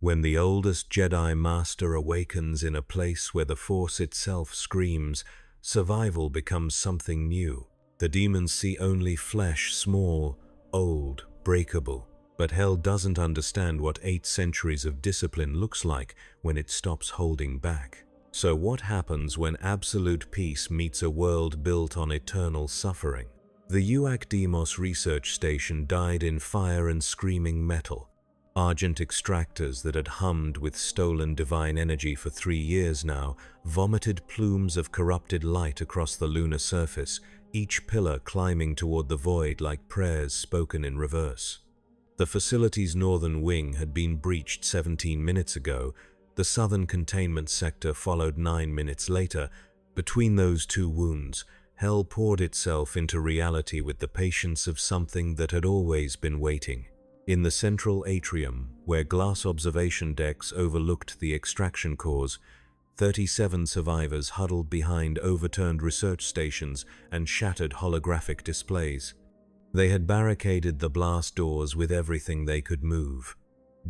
When the oldest Jedi Master awakens in a place where the Force itself screams, survival becomes something new. The demons see only flesh, small, old, breakable. But hell doesn't understand what 8 centuries of discipline looks like when it stops holding back. So what happens when absolute peace meets a world built on eternal suffering? The UAC Deimos research station died in fire and screaming metal. Argent extractors that had hummed with stolen divine energy for 3 years now vomited plumes of corrupted light across the lunar surface, each pillar climbing toward the void like prayers spoken in reverse. The facility's northern wing had been breached 17 minutes ago. The southern containment sector followed 9 minutes later. Between those 2 wounds, hell poured itself into reality with the patience of something that had always been waiting. In the central atrium, where glass observation decks overlooked the extraction cores, 37 survivors huddled behind overturned research stations and shattered holographic displays. They had barricaded the blast doors with everything they could move: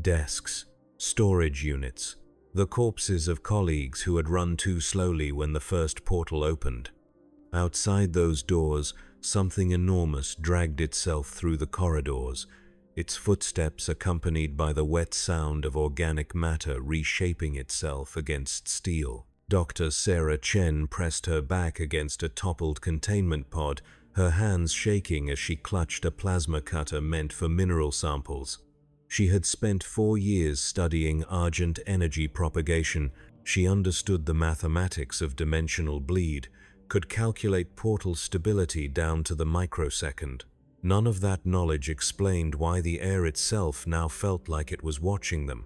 desks, storage units, the corpses of colleagues who had run too slowly when the first portal opened. Outside those doors, something enormous dragged itself through the corridors, its footsteps accompanied by the wet sound of organic matter reshaping itself against steel. Dr. Sarah Chen pressed her back against a toppled containment pod, her hands shaking as she clutched a plasma cutter meant for mineral samples. She had spent 4 years studying argent energy propagation. She understood the mathematics of dimensional bleed, could calculate portal stability down to the microsecond. None of that knowledge explained why the air itself now felt like it was watching them,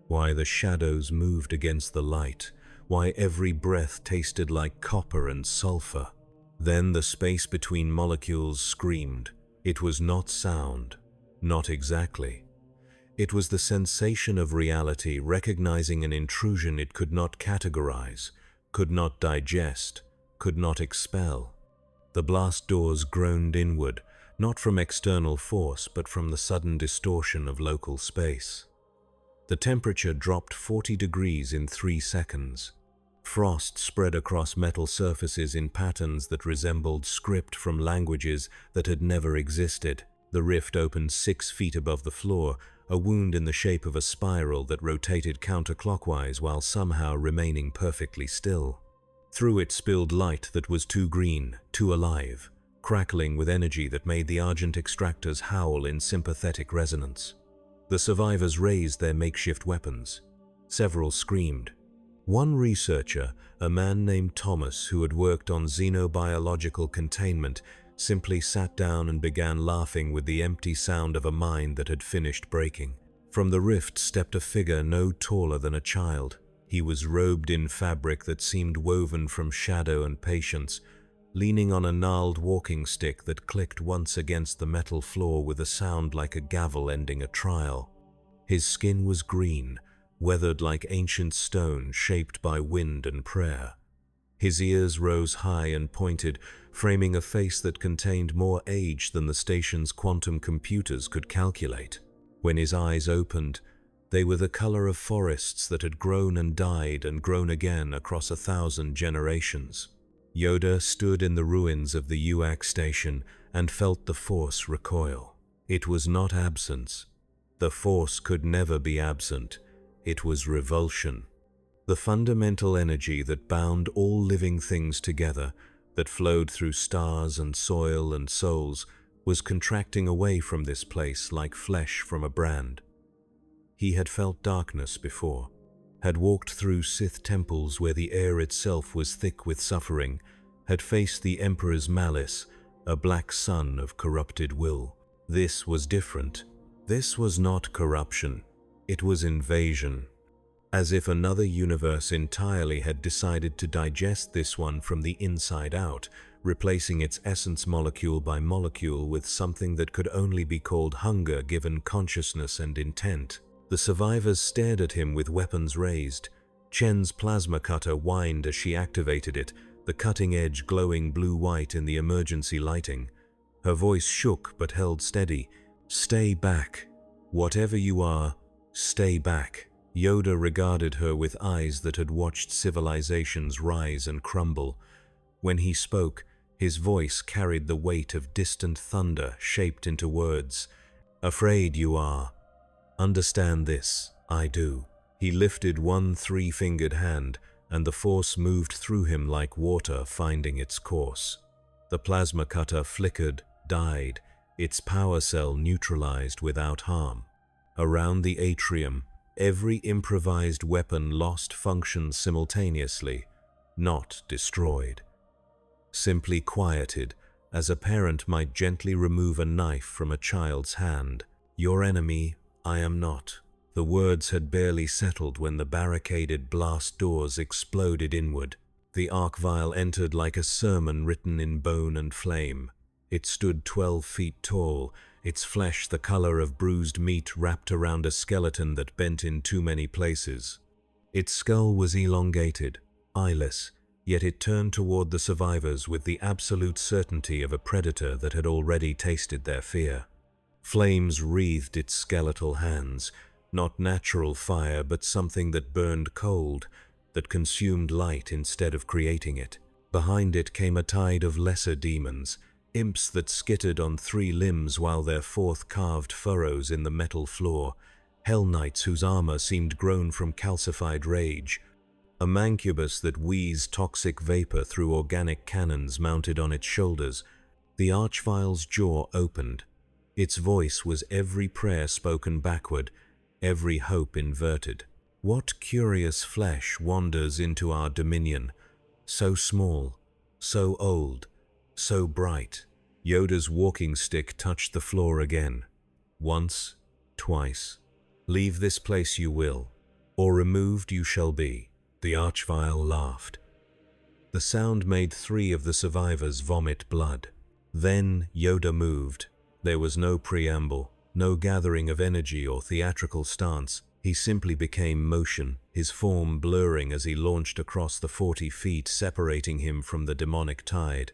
why the shadows moved against the light, why every breath tasted like copper and sulfur. Then the space between molecules screamed. It was not sound, not exactly. It was the sensation of reality recognizing an intrusion it could not categorize, could not digest, could not expel. The blast doors groaned inward, not from external force but from the sudden distortion of local space. The temperature dropped 40 degrees in 3 seconds. Frost spread across metal surfaces in patterns that resembled script from languages that had never existed. The rift opened 6 feet above the floor, a wound in the shape of a spiral that rotated counterclockwise while somehow remaining perfectly still. Through it spilled light that was too green, too alive, crackling with energy that made the argent extractors howl in sympathetic resonance. The survivors raised their makeshift weapons. Several screamed. One researcher, a man named Thomas who had worked on xenobiological containment, simply sat down and began laughing with the empty sound of a mind that had finished breaking. From the rift stepped a figure no taller than a child. He was robed in fabric that seemed woven from shadow and patience, leaning on a gnarled walking stick that clicked once against the metal floor with a sound like a gavel ending a trial. His skin was green, weathered like ancient stone shaped by wind and prayer. His ears rose high and pointed, framing a face that contained more age than the station's quantum computers could calculate. When his eyes opened, they were the color of forests that had grown and died and grown again across 1,000 generations. Yoda stood in the ruins of the UAC station and felt the Force recoil. It was not absence. The Force could never be absent. It was revulsion. The fundamental energy that bound all living things together, that flowed through stars and soil and souls, was contracting away from this place like flesh from a brand. He had felt darkness before, had walked through Sith temples where the air itself was thick with suffering, had faced the Emperor's malice, a black sun of corrupted will. This was different. This was not corruption. It was invasion. As if another universe entirely had decided to digest this one from the inside out, replacing its essence molecule by molecule with something that could only be called hunger given consciousness and intent. The survivors stared at him with weapons raised. Chen's plasma cutter whined as she activated it, the cutting edge glowing blue-white in the emergency lighting. Her voice shook but held steady. "Stay back. Whatever you are, stay back." Yoda regarded her with eyes that had watched civilizations rise and crumble. When he spoke, his voice carried the weight of distant thunder shaped into words. "Afraid you are. Understand this, I do." He lifted one three-fingered hand, and the force moved through him like water finding its course. The plasma cutter flickered, died, its power cell neutralized without harm. Around the atrium, every improvised weapon lost function simultaneously, not destroyed. Simply quieted, as a parent might gently remove a knife from a child's hand. "Your enemy, I am not." The words had barely settled when the barricaded blast doors exploded inward. The arc vial entered like a sermon written in bone and flame. It stood 12 feet tall, its flesh the color of bruised meat wrapped around a skeleton that bent in too many places. Its skull was elongated, eyeless, yet it turned toward the survivors with the absolute certainty of a predator that had already tasted their fear. Flames wreathed its skeletal hands, not natural fire but something that burned cold, that consumed light instead of creating it. Behind it came a tide of lesser demons, imps that skittered on 3 limbs while their fourth carved furrows in the metal floor, hell knights whose armor seemed grown from calcified rage, a mancubus that wheezed toxic vapor through organic cannons mounted on its shoulders. The archvile's jaw opened. Its voice was every prayer spoken backward, every hope inverted. "What curious flesh wanders into our dominion, so small, so old, so bright?" Yoda's walking stick touched the floor again. Once, twice. "Leave this place you will, or removed you shall be." The archvile laughed. The sound made 3 of the survivors vomit blood. Then Yoda moved. There was no preamble, no gathering of energy or theatrical stance. He simply became motion, his form blurring as he launched across the 40 feet separating him from the demonic tide.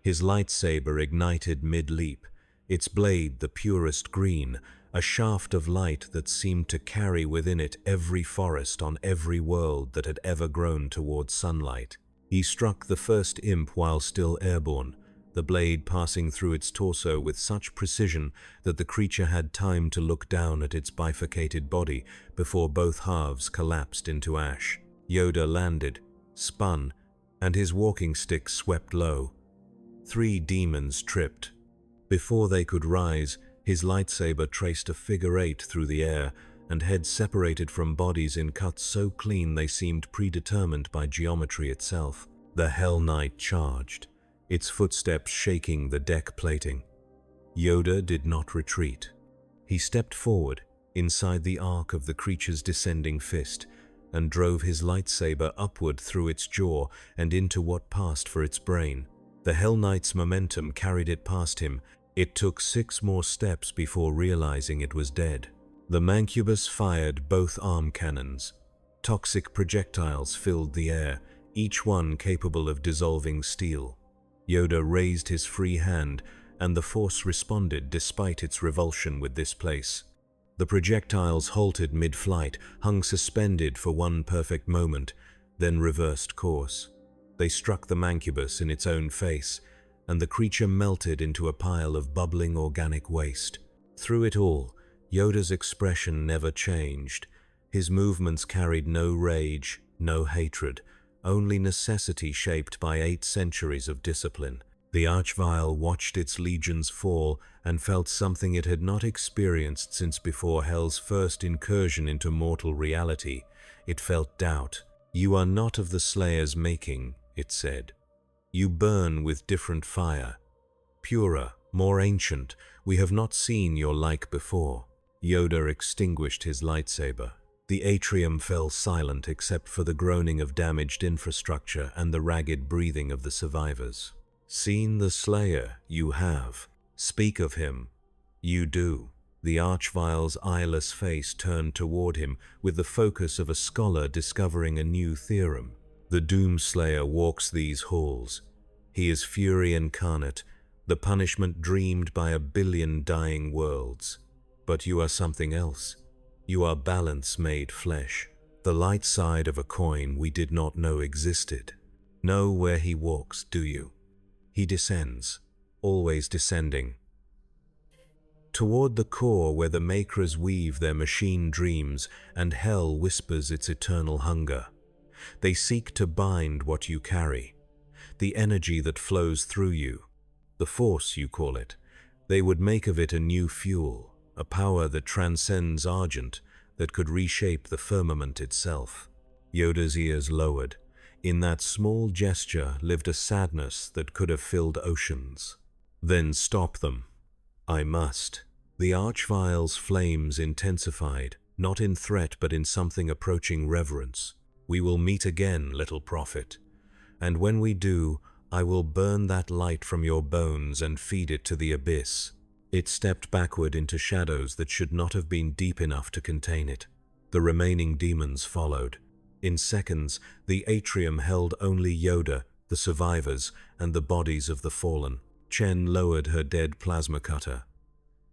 His lightsaber ignited mid-leap, its blade the purest green, a shaft of light that seemed to carry within it every forest on every world that had ever grown towards sunlight. He struck the first imp while still airborne, the blade passing through its torso with such precision that the creature had time to look down at its bifurcated body before both halves collapsed into ash. Yoda landed, spun, and his walking stick swept low. 3 demons tripped. Before they could rise, his lightsaber traced a figure 8 through the air, and heads separated from bodies in cuts so clean they seemed predetermined by geometry itself. The Hell Knight charged, its footsteps shaking the deck plating. Yoda did not retreat. He stepped forward, inside the arc of the creature's descending fist, and drove his lightsaber upward through its jaw and into what passed for its brain. The Hell Knight's momentum carried it past him. It took 6 more steps before realizing it was dead. The mancubus fired both arm cannons. Toxic projectiles filled the air, each one capable of dissolving steel. Yoda raised his free hand, and the force responded despite its revulsion with this place. The projectiles halted mid-flight, hung suspended for one perfect moment, then reversed course. They struck the mancubus in its own face, and the creature melted into a pile of bubbling organic waste. Through it all, Yoda's expression never changed. His movements carried no rage, no hatred, only necessity shaped by 8 centuries of discipline. The archvile watched its legions fall and felt something it had not experienced since before Hell's first incursion into mortal reality. It felt doubt. "You are not of the Slayer's making," it said. "You burn with different fire. Purer, more ancient, we have not seen your like before." Yoda extinguished his lightsaber. The atrium fell silent except for the groaning of damaged infrastructure and the ragged breathing of the survivors. "Seen the Slayer, you have. Speak of him. You do." The archvile's eyeless face turned toward him with the focus of a scholar discovering a new theorem. "The Doomslayer walks these halls. He is fury incarnate, the punishment dreamed by 1 billion dying worlds. But you are something else. You are balance made flesh, the light side of a coin we did not know existed. Know where he walks, do you? He descends, always descending. Toward the core where the makers weave their machine dreams and hell whispers its eternal hunger. They seek to bind what you carry, the energy that flows through you, the force you call it. They would make of it a new fuel, a power that transcends argent, that could reshape the firmament itself. Yoda's ears lowered. In that small gesture lived a sadness that could have filled oceans. Then stop them. I must. The archvile's flames intensified, not in threat but in something approaching reverence. We will meet again, little prophet. And when we do, I will burn that light from your bones and feed it to the abyss. It stepped backward into shadows that should not have been deep enough to contain it. The remaining demons followed. In seconds, the atrium held only Yoda, the survivors, and the bodies of the fallen. Chen lowered her dead plasma cutter.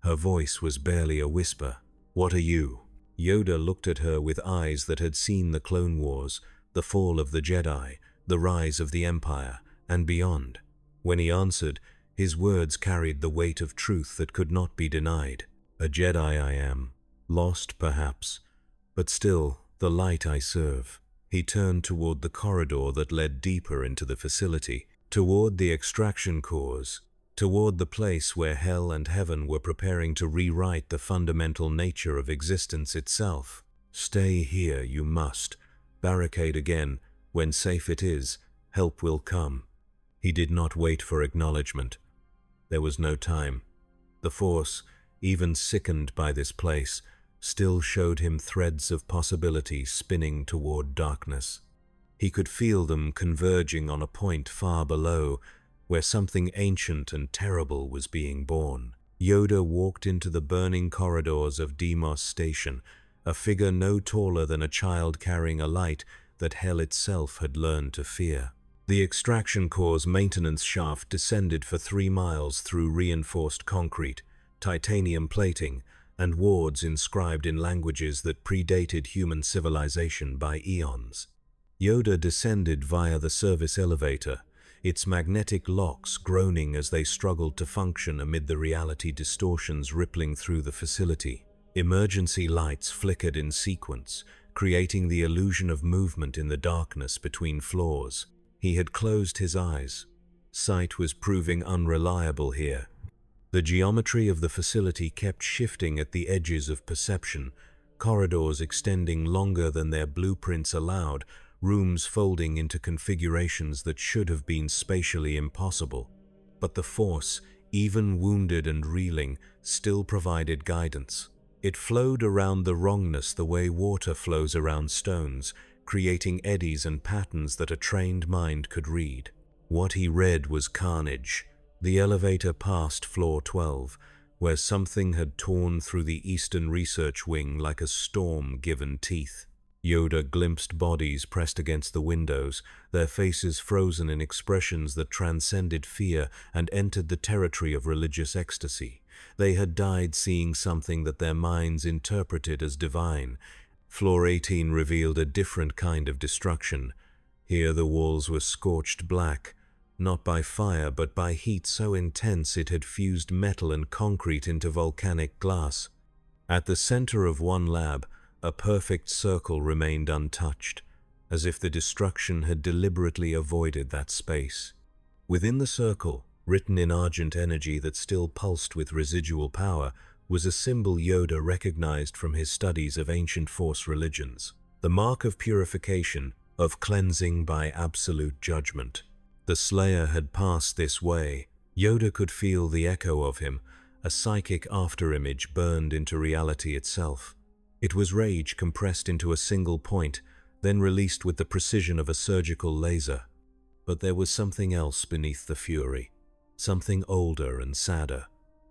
Her voice was barely a whisper. What are you? Yoda looked at her with eyes that had seen the Clone Wars, the fall of the Jedi, the rise of the Empire, and beyond. When he answered, his words carried the weight of truth that could not be denied. A Jedi I am, lost perhaps, but still the light I serve. He turned toward the corridor that led deeper into the facility, toward the extraction cores, toward the place where hell and heaven were preparing to rewrite the fundamental nature of existence itself. Stay here, you must. Barricade again. When safe it is, help will come. He did not wait for acknowledgement. There was no time. The Force, even sickened by this place, still showed him threads of possibility spinning toward darkness. He could feel them converging on a point far below, where something ancient and terrible was being born. Yoda walked into the burning corridors of Deimos Station, a figure no taller than a child carrying a light that hell itself had learned to fear. The extraction core's maintenance shaft descended for 3 miles through reinforced concrete, titanium plating, and wards inscribed in languages that predated human civilization by eons. Yoda descended via the service elevator, its magnetic locks groaning as they struggled to function amid the reality distortions rippling through the facility. Emergency lights flickered in sequence, creating the illusion of movement in the darkness between floors. He had closed his eyes. Sight was proving unreliable here. The geometry of the facility kept shifting at the edges of perception, corridors extending longer than their blueprints allowed, rooms folding into configurations that should have been spatially impossible. But the Force, even wounded and reeling, still provided guidance. It flowed around the wrongness the way water flows around stones, creating eddies and patterns that a trained mind could read. What he read was carnage. The elevator passed floor 12, where something had torn through the Eastern Research Wing like a storm given teeth. Yoda glimpsed bodies pressed against the windows, their faces frozen in expressions that transcended fear and entered the territory of religious ecstasy. They had died seeing something that their minds interpreted as divine. Floor 18 revealed a different kind of destruction. Here the walls were scorched black, not by fire but by heat so intense it had fused metal and concrete into volcanic glass. At the center of one lab, a perfect circle remained untouched, as if the destruction had deliberately avoided that space. Within the circle, written in argent energy that still pulsed with residual power, was a symbol Yoda recognized from his studies of ancient Force religions, the mark of purification, of cleansing by absolute judgment. The Slayer had passed this way. Yoda could feel the echo of him, a psychic afterimage burned into reality itself. It was rage compressed into a single point, then released with the precision of a surgical laser. But there was something else beneath the fury, something older and sadder,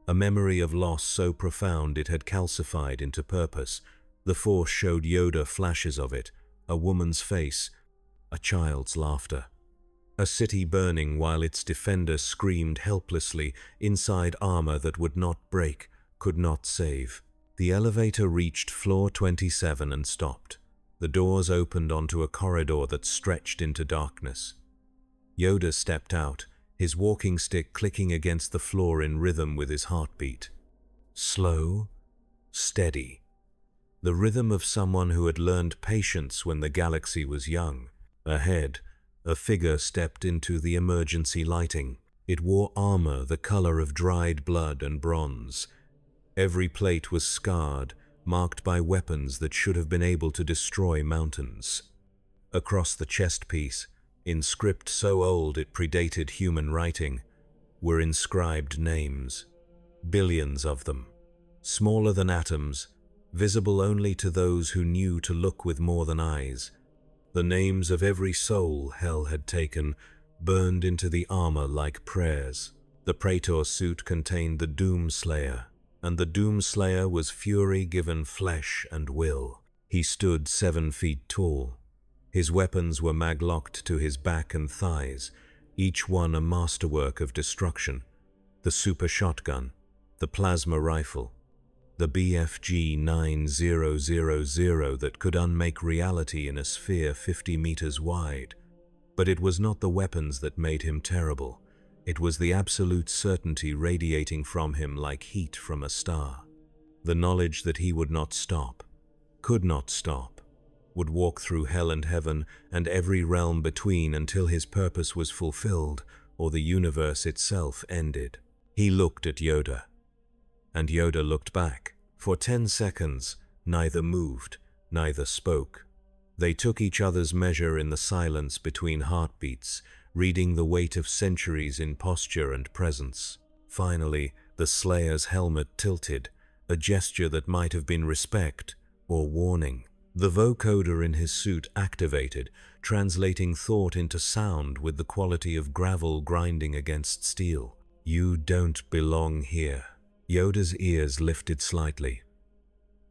a memory of loss so profound it had calcified into purpose. The Force showed Yoda flashes of it, a woman's face, a child's laughter. A city burning while its defender screamed helplessly inside armor that would not break, could not save. The elevator reached floor 27 and stopped. The doors opened onto a corridor that stretched into darkness. Yoda stepped out, his walking stick clicking against the floor in rhythm with his heartbeat. Slow, steady. The rhythm of someone who had learned patience when the galaxy was young. Ahead, a figure stepped into the emergency lighting. It wore armor the color of dried blood and bronze. Every plate was scarred, marked by weapons that should have been able to destroy mountains. Across the chest piece, in script so old it predated human writing, were inscribed names. Billions of them. Smaller than atoms, visible only to those who knew to look with more than eyes. The names of every soul hell had taken, burned into the armor like prayers. The Praetor suit contained the Doomslayer, and the Doomslayer was fury given flesh and will. He stood 7 feet tall. His weapons were maglocked to his back and thighs, each one a masterwork of destruction. The super shotgun, the plasma rifle, the BFG 9000 that could unmake reality in a sphere 50 meters wide. But it was not the weapons that made him terrible. It was the absolute certainty radiating from him like heat from a star. The knowledge that he would not stop, could not stop, would walk through hell and heaven and every realm between until his purpose was fulfilled or the universe itself ended. He looked at Yoda, and Yoda looked back. For 10 seconds, neither moved, neither spoke. They took each other's measure in the silence between heartbeats, reading the weight of centuries in posture and presence. Finally, the Slayer's helmet tilted, a gesture that might have been respect or warning. The vocoder in his suit activated, translating thought into sound with the quality of gravel grinding against steel. "You don't belong here." Yoda's ears lifted slightly.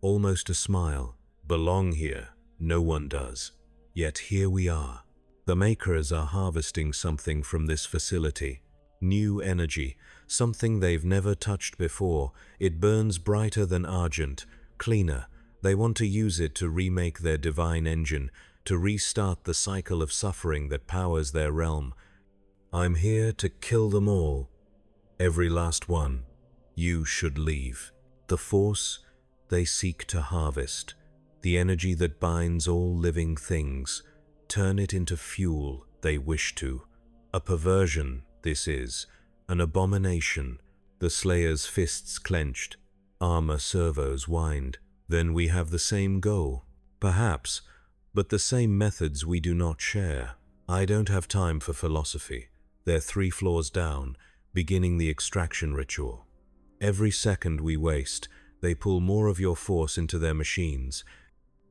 Almost a smile. "Belong here? No one does. Yet here we are. The Makers are harvesting something from this facility. New energy, something they've never touched before. It burns brighter than argent, cleaner. They want to use it to remake their divine engine, to restart the cycle of suffering that powers their realm. I'm here to kill them all. Every last one. You should leave. The force they seek to harvest, the energy that binds all living things, turn it into fuel they wish to. A perversion, this is, an abomination." The Slayer's fists clenched, armor servos whined. "Then we have the same goal. Perhaps, but the same methods we do not share. I don't have time for philosophy. They're 3 floors down, beginning the extraction ritual. Every second we waste, they pull more of your force into their machines.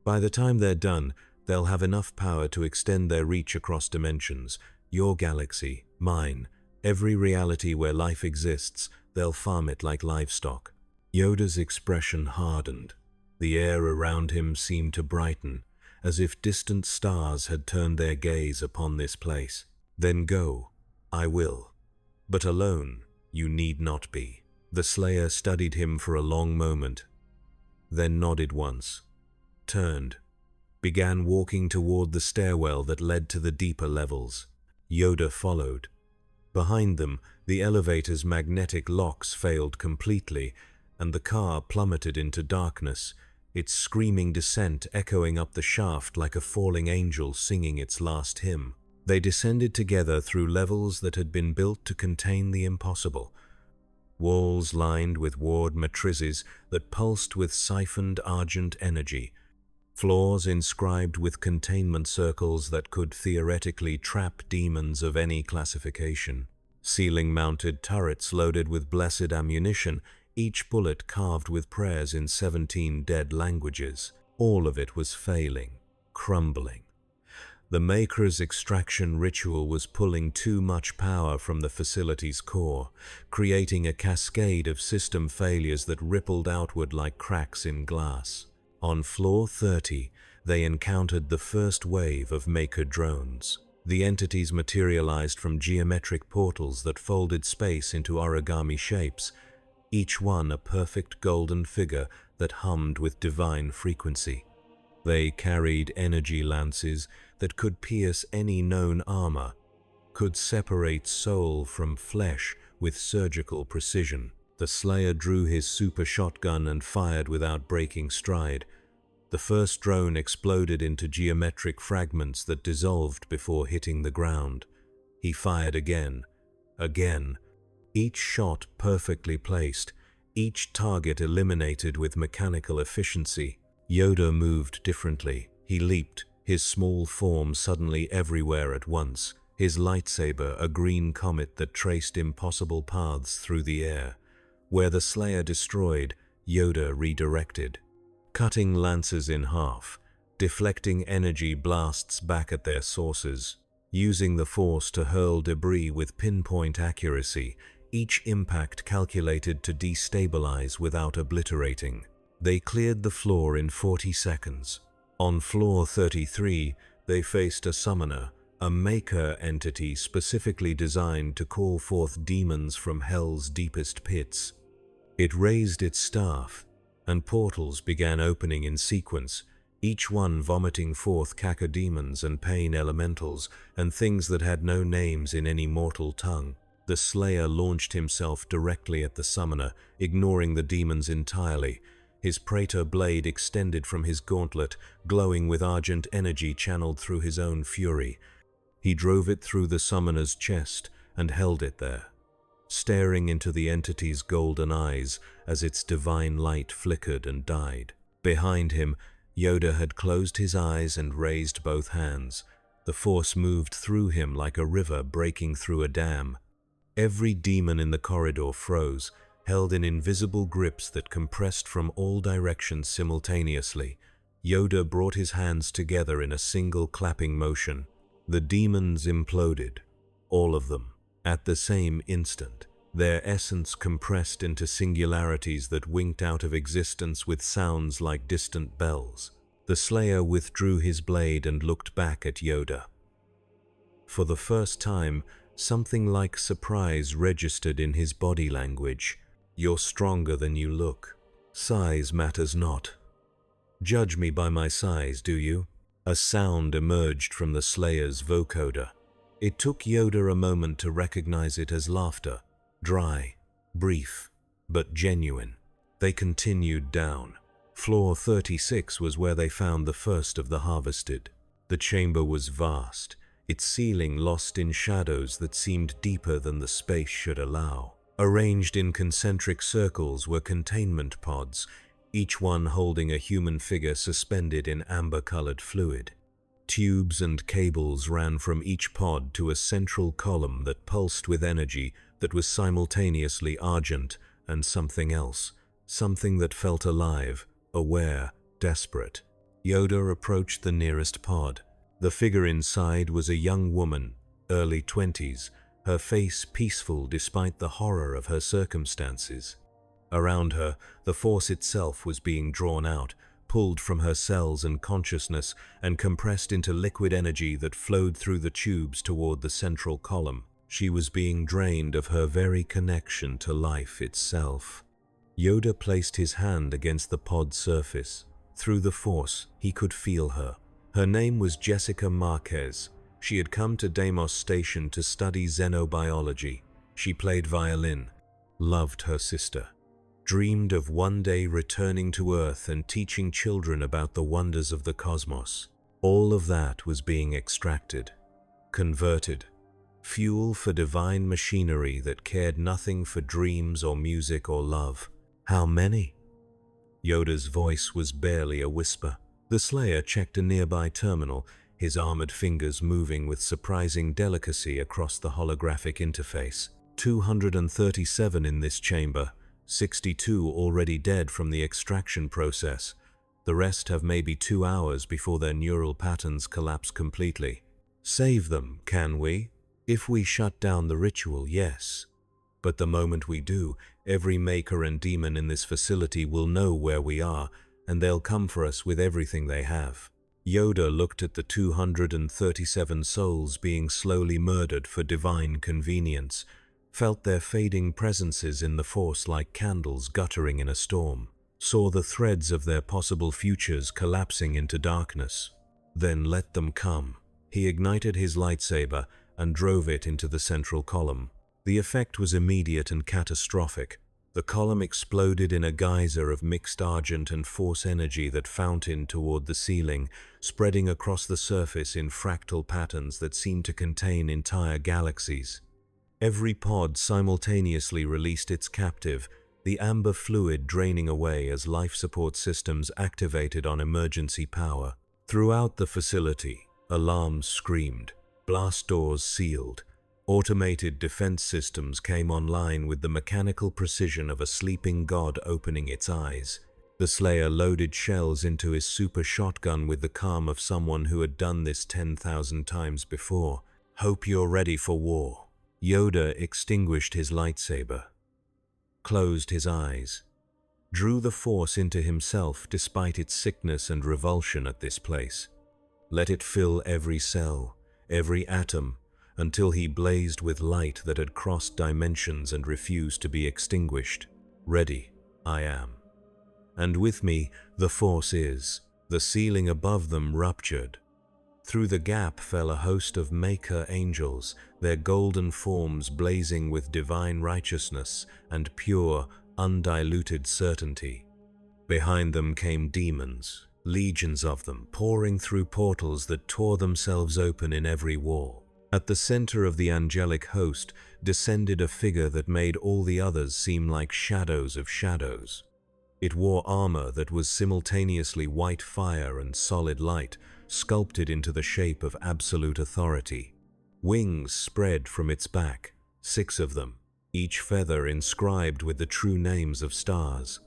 By the time they're done, they'll have enough power to extend their reach across dimensions. Your galaxy, mine, every reality where life exists, they'll farm it like livestock." Yoda's expression hardened. The air around him seemed to brighten, as if distant stars had turned their gaze upon this place. "Then go. I will. But alone, you need not be." The Slayer studied him for a long moment, then nodded once, turned, began walking toward the stairwell that led to the deeper levels. Yoda followed. Behind them, the elevator's magnetic locks failed completely, and the car plummeted into darkness, its screaming descent echoing up the shaft like a falling angel singing its last hymn. They descended together through levels that had been built to contain the impossible. Walls lined with ward matrices that pulsed with siphoned argent energy. Floors inscribed with containment circles that could theoretically trap demons of any classification. Ceiling-mounted turrets loaded with blessed ammunition, each bullet carved with prayers in 17 dead languages. All of it was failing, crumbling. The Maker's extraction ritual was pulling too much power from the facility's core, creating a cascade of system failures that rippled outward like cracks in glass. On floor 30, they encountered the first wave of Maker drones. The entities materialized from geometric portals that folded space into origami shapes. each one a perfect golden figure that hummed with divine frequency. They carried energy lances that could pierce any known armor, could separate soul from flesh with surgical precision. The Slayer drew his super shotgun and fired without breaking stride. The first drone exploded into geometric fragments that dissolved before hitting the ground. He fired again, each shot perfectly placed, each target eliminated with mechanical efficiency. Yoda moved differently. He leaped, his small form suddenly everywhere at once, his lightsaber a green comet that traced impossible paths through the air. Where the Slayer destroyed, Yoda redirected, cutting lances in half, deflecting energy blasts back at their sources, using the Force to hurl debris with pinpoint accuracy, each impact calculated to destabilize without obliterating. They cleared the floor in 40 seconds. On floor 33, they faced a summoner, a maker entity specifically designed to call forth demons from hell's deepest pits. It raised its staff, and portals began opening in sequence, each one vomiting forth cacodemons and pain elementals and things that had no names in any mortal tongue. The Slayer launched himself directly at the summoner, ignoring the demons entirely. His Praetor blade extended from his gauntlet, glowing with argent energy channeled through his own fury. He drove it through the summoner's chest and held it there, staring into the entity's golden eyes as its divine light flickered and died. Behind him, Yoda had closed his eyes and raised both hands. The Force moved through him like a river breaking through a dam. Every demon in the corridor froze, held in invisible grips that compressed from all directions simultaneously. Yoda brought his hands together in a single clapping motion. The demons imploded, all of them, at the same instant, their essence compressed into singularities that winked out of existence with sounds like distant bells. The Slayer withdrew his blade and looked back at Yoda. For the first time, something like surprise registered in his body language. "You're stronger than you look. Size matters not. Judge me by my size, do you?" A sound emerged from the Slayer's vocoder. It took Yoda a moment to recognize it as laughter, dry, brief, but genuine. They continued down. Floor 36 was where they found the first of the harvested. The chamber was vast, its ceiling lost in shadows that seemed deeper than the space should allow. Arranged in concentric circles were containment pods, each one holding a human figure suspended in amber-colored fluid. Tubes and cables ran from each pod to a central column that pulsed with energy that was simultaneously argent and something else, something that felt alive, aware, desperate. Yoda approached the nearest pod. The figure inside was a young woman, early 20s, her face peaceful despite the horror of her circumstances. Around her, the Force itself was being drawn out, pulled from her cells and consciousness, and compressed into liquid energy that flowed through the tubes toward the central column. She was being drained of her very connection to life itself. Yoda placed his hand against the pod's surface. Through the Force, he could feel her. Her name was Jessica Marquez. She had come to Deimos Station to study xenobiology. She played violin, loved her sister, dreamed of one day returning to Earth and teaching children about the wonders of the cosmos. All of that was being extracted, converted, fuel for divine machinery that cared nothing for dreams or music or love. How many? Yoda's voice was barely a whisper. The Slayer checked a nearby terminal, his armored fingers moving with surprising delicacy across the holographic interface. 237 in this chamber, 62 already dead from the extraction process. The rest have maybe 2 hours before their neural patterns collapse completely. Save them, can we? If we shut down the ritual, yes. But the moment we do, every maker and demon in this facility will know where we are, and they'll come for us with everything they have. Yoda looked at the 237 souls being slowly murdered for divine convenience, felt their fading presences in the force like candles guttering in a storm, saw the threads of their possible futures collapsing into darkness. Then let them come. He ignited his lightsaber and drove it into the central column. The effect was immediate and catastrophic. The column exploded in a geyser of mixed argent and force energy that fountained toward the ceiling, spreading across the surface in fractal patterns that seemed to contain entire galaxies. Every pod simultaneously released its captive, the amber fluid draining away as life support systems activated on emergency power. Throughout the facility, alarms screamed, blast doors sealed. Automated defense systems came online with the mechanical precision of a sleeping god opening its eyes. The Slayer loaded shells into his super shotgun with the calm of someone who had done this 10,000 times before. "Hope you're ready for war." Yoda extinguished his lightsaber, closed his eyes, drew the Force into himself despite its sickness and revulsion at this place. Let it fill every cell, every atom, until he blazed with light that had crossed dimensions and refused to be extinguished. Ready, I am. And with me, the Force is. The ceiling above them ruptured. Through the gap fell a host of Maker angels, their golden forms blazing with divine righteousness and pure, undiluted certainty. Behind them came demons, legions of them, pouring through portals that tore themselves open in every wall. At the center of the angelic host descended a figure that made all the others seem like shadows of shadows. It wore armor that was simultaneously white fire and solid light, sculpted into the shape of absolute authority. Wings spread from its back, 6 of them, each feather inscribed with the true names of stars.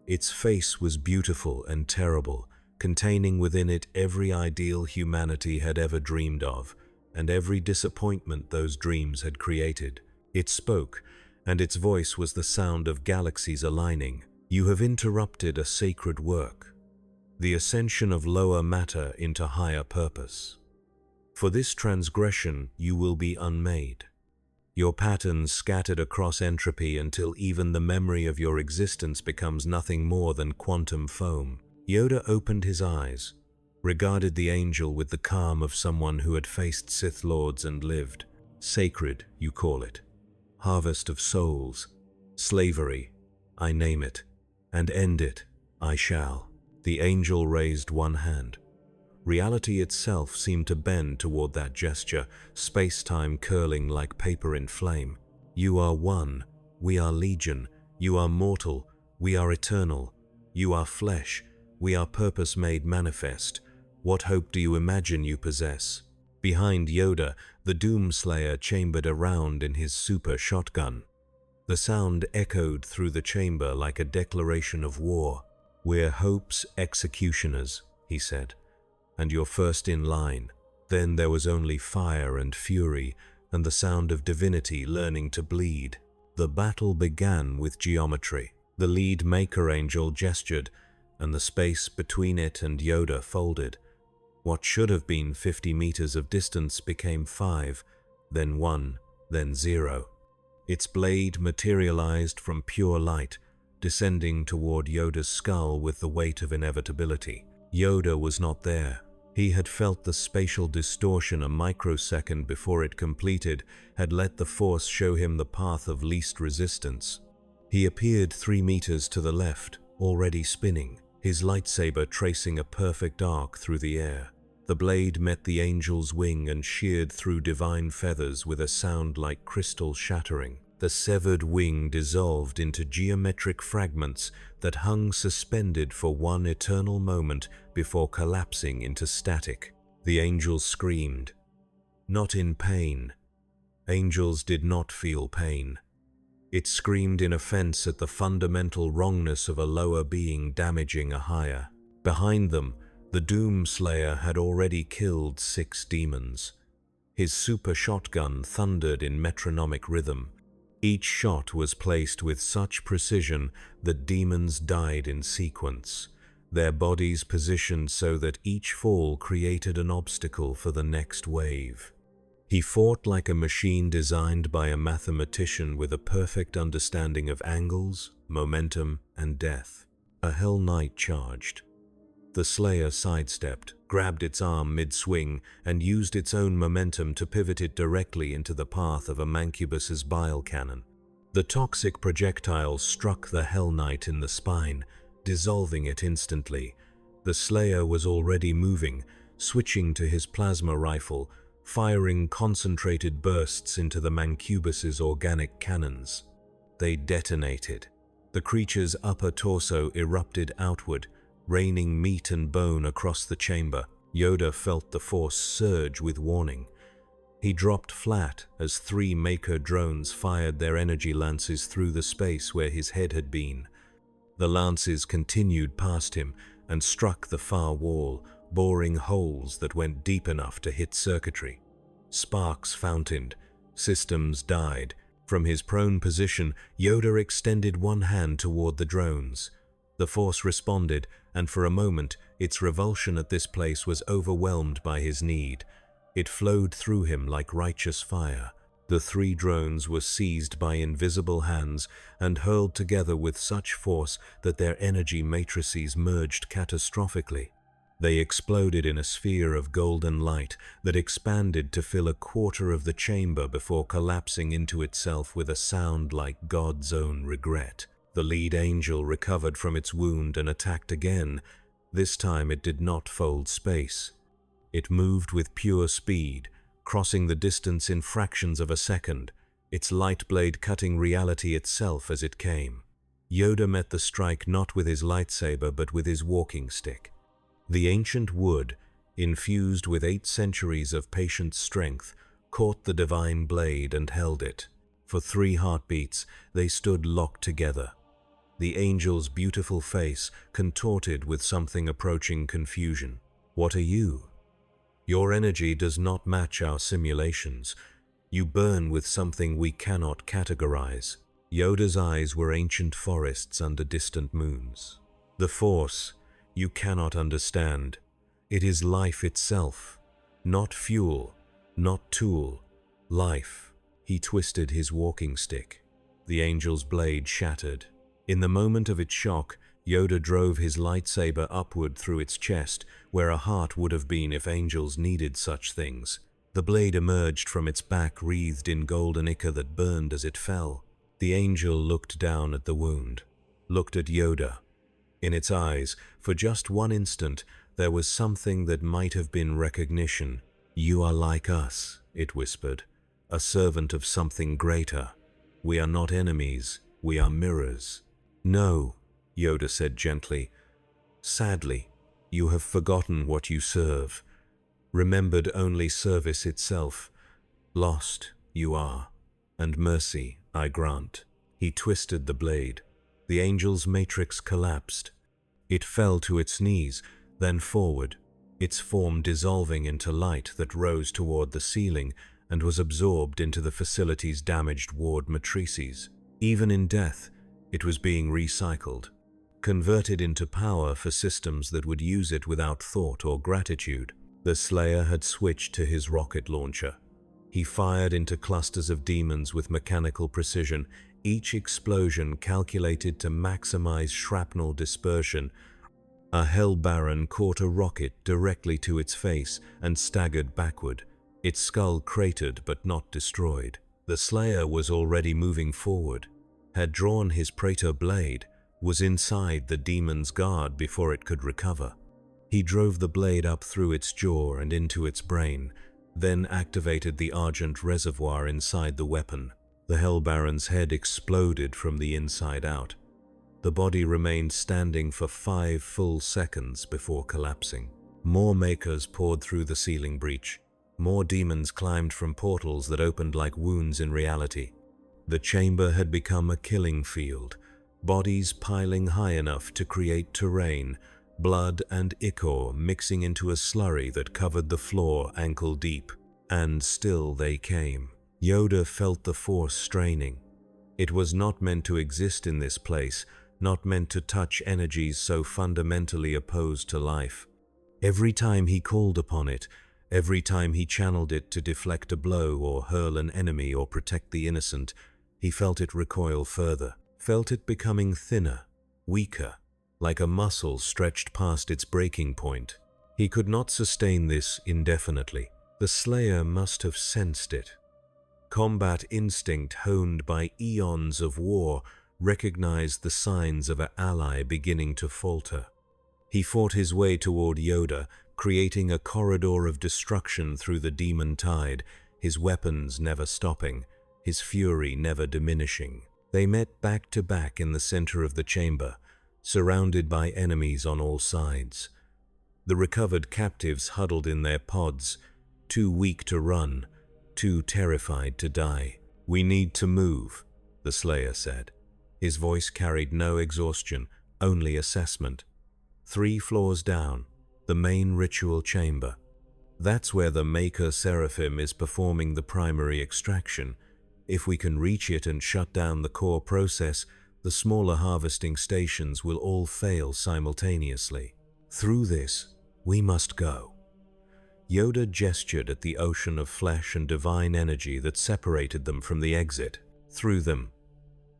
Its face was beautiful and terrible, containing within it every ideal humanity had ever dreamed of, and every disappointment those dreams had created. It spoke, and its voice was the sound of galaxies aligning. You have interrupted a sacred work, the ascension of lower matter into higher purpose. For this transgression you will be unmade. Your patterns scattered across entropy until even the memory of your existence becomes nothing more than quantum foam. Yoda opened his eyes, regarded the angel with the calm of someone who had faced Sith Lords and lived. Sacred, you call it. Harvest of souls. Slavery, I name it. And end it, I shall. The angel raised one hand. Reality itself seemed to bend toward that gesture, space-time curling like paper in flame. You are one, we are legion. You are mortal, we are eternal. You are flesh, we are purpose made manifest. What hope do you imagine you possess? Behind Yoda, the Doomslayer chambered around in his super shotgun. The sound echoed through the chamber like a declaration of war. "We're Hope's executioners," he said, "and you're first in line." Then there was only fire and fury, and the sound of divinity learning to bleed. The battle began with geometry. The lead Maker angel gestured, and the space between it and Yoda folded. What should have been 50 meters of distance became 5, then 1, then 0. Its blade materialized from pure light, descending toward Yoda's skull with the weight of inevitability. Yoda was not there. He had felt the spatial distortion a microsecond before it completed, had let the Force show him the path of least resistance. He appeared 3 meters to the left, already spinning, his lightsaber tracing a perfect arc through the air. The blade met the angel's wing and sheared through divine feathers with a sound like crystal shattering. The severed wing dissolved into geometric fragments that hung suspended for one eternal moment before collapsing into static. The angel screamed. Not in pain. Angels did not feel pain. It screamed in offense at the fundamental wrongness of a lower being damaging a higher. Behind them, the Doomslayer had already killed 6 demons. His super shotgun thundered in metronomic rhythm. Each shot was placed with such precision that demons died in sequence, their bodies positioned so that each fall created an obstacle for the next wave. He fought like a machine designed by a mathematician with a perfect understanding of angles, momentum, and death. A Hell Knight charged. The Slayer sidestepped, grabbed its arm mid-swing, and used its own momentum to pivot it directly into the path of a Mancubus's bile cannon. The toxic projectile struck the Hell Knight in the spine, dissolving it instantly. The Slayer was already moving, switching to his plasma rifle, firing concentrated bursts into the Mancubus's organic cannons. They detonated. The creature's upper torso erupted outward, raining meat and bone across the chamber. Yoda felt the force surge with warning. He dropped flat as 3 Maker drones fired their energy lances through the space where his head had been. The lances continued past him and struck the far wall, boring holes that went deep enough to hit circuitry. Sparks fountained. Systems died. From his prone position, Yoda extended one hand toward the drones. The force responded, and for a moment, its revulsion at this place was overwhelmed by his need. It flowed through him like righteous fire. The 3 drones were seized by invisible hands and hurled together with such force that their energy matrices merged catastrophically. They exploded in a sphere of golden light that expanded to fill a quarter of the chamber before collapsing into itself with a sound like God's own regret. The lead angel recovered from its wound and attacked again. This time it did not fold space. It moved with pure speed, crossing the distance in fractions of a second, its light blade cutting reality itself as it came. Yoda met the strike not with his lightsaber but with his walking stick. The ancient wood, infused with 8 centuries of patient strength, caught the divine blade and held it. For 3 heartbeats, they stood locked together. The angel's beautiful face contorted with something approaching confusion. "What are you?" "Your energy does not match our simulations. You burn with something we cannot categorize." Yoda's eyes were ancient forests under distant moons. "The Force, you cannot understand. It is life itself. Not fuel, not tool. Life." He twisted his walking stick. The angel's blade shattered. In the moment of its shock, Yoda drove his lightsaber upward through its chest, where a heart would have been if angels needed such things. The blade emerged from its back wreathed in golden ichor that burned as it fell. The angel looked down at the wound, looked at Yoda. In its eyes, for just one instant, there was something that might have been recognition. "You are like us," it whispered, "a servant of something greater. We are not enemies, we are mirrors." "No," Yoda said gently. "Sadly, you have forgotten what you serve, remembered only service itself. Lost you are, and mercy I grant." He twisted the blade. The angel's matrix collapsed. It fell to its knees, then forward, its form dissolving into light that rose toward the ceiling and was absorbed into the facility's damaged ward matrices. Even in death, it was being recycled, converted into power for systems that would use it without thought or gratitude. The Slayer had switched to his rocket launcher. He fired into clusters of demons with mechanical precision, each explosion calculated to maximize shrapnel dispersion. A Hell Baron caught a rocket directly to its face and staggered backward, its skull cratered but not destroyed. The Slayer was already moving forward, had drawn his Praetor blade, was inside the demon's guard before it could recover. He drove the blade up through its jaw and into its brain, then activated the Argent reservoir inside the weapon. The Hell Baron's head exploded from the inside out. The body remained standing for 5 full seconds before collapsing. More Makers poured through the ceiling breach. More demons climbed from portals that opened like wounds in reality. The chamber had become a killing field, bodies piling high enough to create terrain, blood and ichor mixing into a slurry that covered the floor ankle deep. And still they came. Yoda felt the Force straining. It was not meant to exist in this place, not meant to touch energies so fundamentally opposed to life. Every time he called upon it, Every time he channeled it to deflect a blow or hurl an enemy or protect the innocent, he felt it recoil further, felt it becoming thinner, weaker, like a muscle stretched past its breaking point. He could not sustain this indefinitely. The Slayer must have sensed it. Combat instinct honed by eons of war recognized the signs of an ally beginning to falter. He fought his way toward Yoda, creating a corridor of destruction through the demon tide, his weapons never stopping, his fury never diminishing. They met back to back in the center of the chamber, surrounded by enemies on all sides. The recovered captives huddled in their pods, too weak to run, too terrified to die. "We need to move," the Slayer said. His voice carried no exhaustion, only assessment. 3 floors down, the main ritual chamber. That's where the Maker Seraphim is performing the primary extraction. If we can reach it and shut down the core process, the smaller harvesting stations will all fail simultaneously. Through this, we must go. Yoda gestured at the ocean of flesh and divine energy that separated them from the exit. Through them.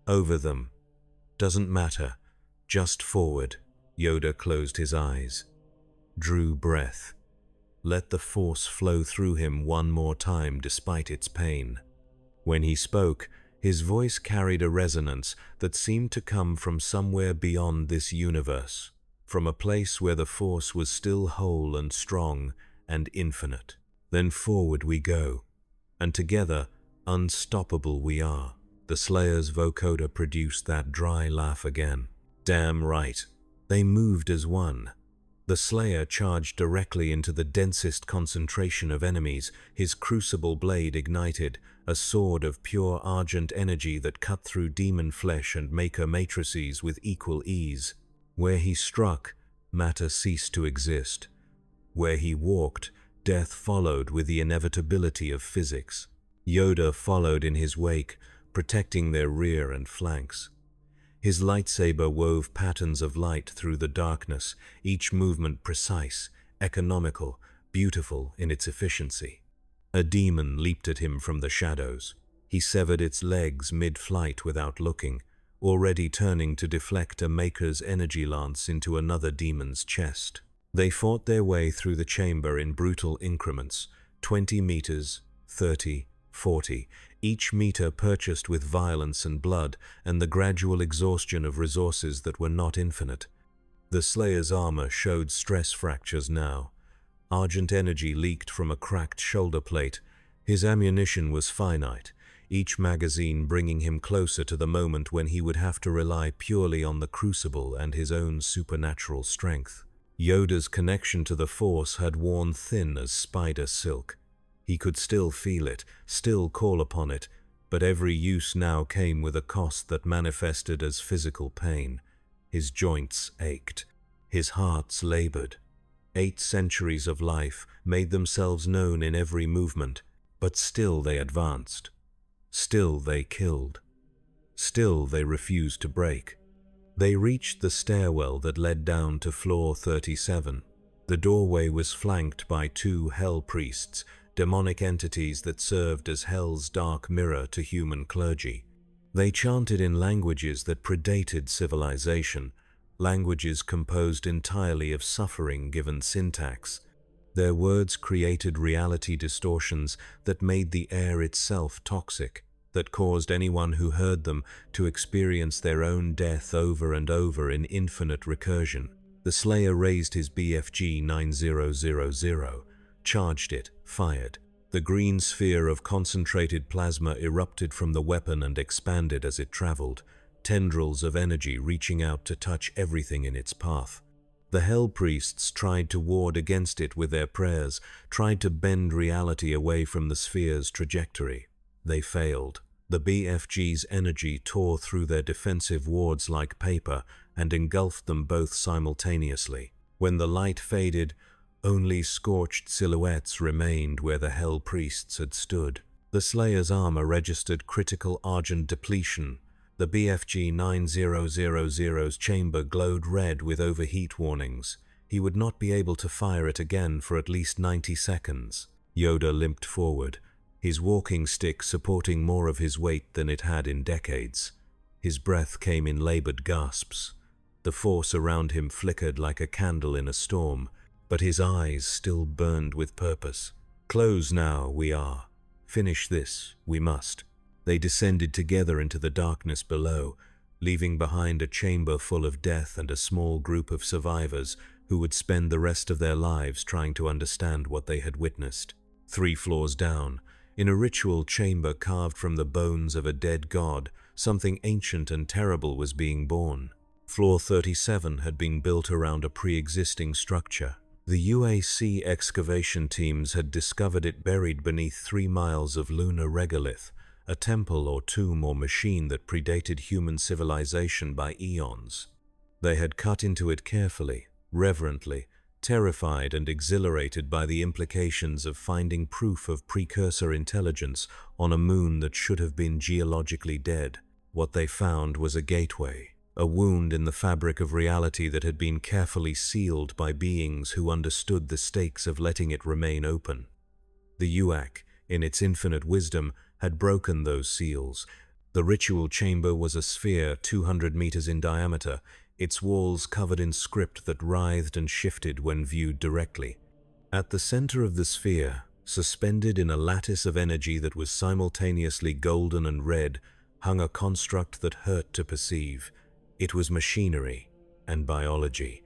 Over them. Doesn't matter. Just forward. Yoda closed his eyes. Drew breath. Let the force flow through him one more time despite its pain. When he spoke, his voice carried a resonance that seemed to come from somewhere beyond this universe, from a place where the force was still whole and strong and infinite. Then forward we go, and together, unstoppable we are. The Slayer's vocoder produced that dry laugh again. Damn right. They moved as one. The Slayer charged directly into the densest concentration of enemies, his crucible blade ignited, a sword of pure argent energy that cut through demon flesh and Maker matrices with equal ease. Where he struck, matter ceased to exist. Where he walked, death followed with the inevitability of physics. Yoda followed in his wake, protecting their rear and flanks. His lightsaber wove patterns of light through the darkness, each movement precise, economical, beautiful in its efficiency. A demon leaped at him from the shadows. He severed its legs mid-flight without looking, already turning to deflect a Maker's energy lance into another demon's chest. They fought their way through the chamber in brutal increments, 20 meters, 30, 40, each meter purchased with violence and blood and the gradual exhaustion of resources that were not infinite. The Slayer's armor showed stress fractures now. Argent energy leaked from a cracked shoulder plate. His ammunition was finite, each magazine bringing him closer to the moment when he would have to rely purely on the crucible and his own supernatural strength. Yoda's connection to the Force had worn thin as spider silk. He could still feel it, still call upon it, but every use now came with a cost that manifested as physical pain. His joints ached. His hearts labored. 8 centuries of life made themselves known in every movement, but still they advanced. Still they killed. Still they refused to break. They reached the stairwell that led down to floor 37. The doorway was flanked by 2 hell priests, demonic entities that served as hell's dark mirror to human clergy. They chanted in languages that predated civilization, languages composed entirely of suffering given syntax. Their words created reality distortions that made the air itself toxic, that caused anyone who heard them to experience their own death over and over in infinite recursion. The Slayer raised his BFG 9000, charged it, fired. The green sphere of concentrated plasma erupted from the weapon and expanded as it traveled, tendrils of energy reaching out to touch everything in its path. The Hell Priests tried to ward against it with their prayers, tried to bend reality away from the sphere's trajectory. They failed. The BFG's energy tore through their defensive wards like paper and engulfed them both simultaneously. When the light faded, only scorched silhouettes remained where the Hell Priests had stood. The Slayer's armor registered critical argent depletion. The BFG 9000's chamber glowed red with overheat warnings. he would not be able to fire it again for at least 90 seconds. Yoda limped forward, his walking stick supporting more of his weight than it had in decades. His breath came in labored gasps. The force around him flickered like a candle in a storm, but his eyes still burned with purpose. Close now, we are. Finish this, we must. They descended together into the darkness below, leaving behind a chamber full of death and a small group of survivors who would spend the rest of their lives trying to understand what they had witnessed. 3 floors down, in a ritual chamber carved from the bones of a dead god, something ancient and terrible was being born. Floor 37 had been built around a pre-existing structure. The UAC excavation teams had discovered it buried beneath 3 miles of lunar regolith, a temple or tomb or machine that predated human civilization by eons. They had cut into it carefully, reverently, terrified and exhilarated by the implications of finding proof of precursor intelligence on a moon that should have been geologically dead. What they found was a gateway, a wound in the fabric of reality that had been carefully sealed by beings who understood the stakes of letting it remain open. The UAC, in its infinite wisdom, had broken those seals. The ritual chamber was a sphere 200 meters in diameter, its walls covered in script that writhed and shifted when viewed directly. At the center of the sphere, suspended in a lattice of energy that was simultaneously golden and red, hung a construct that hurt to perceive. It was machinery and biology,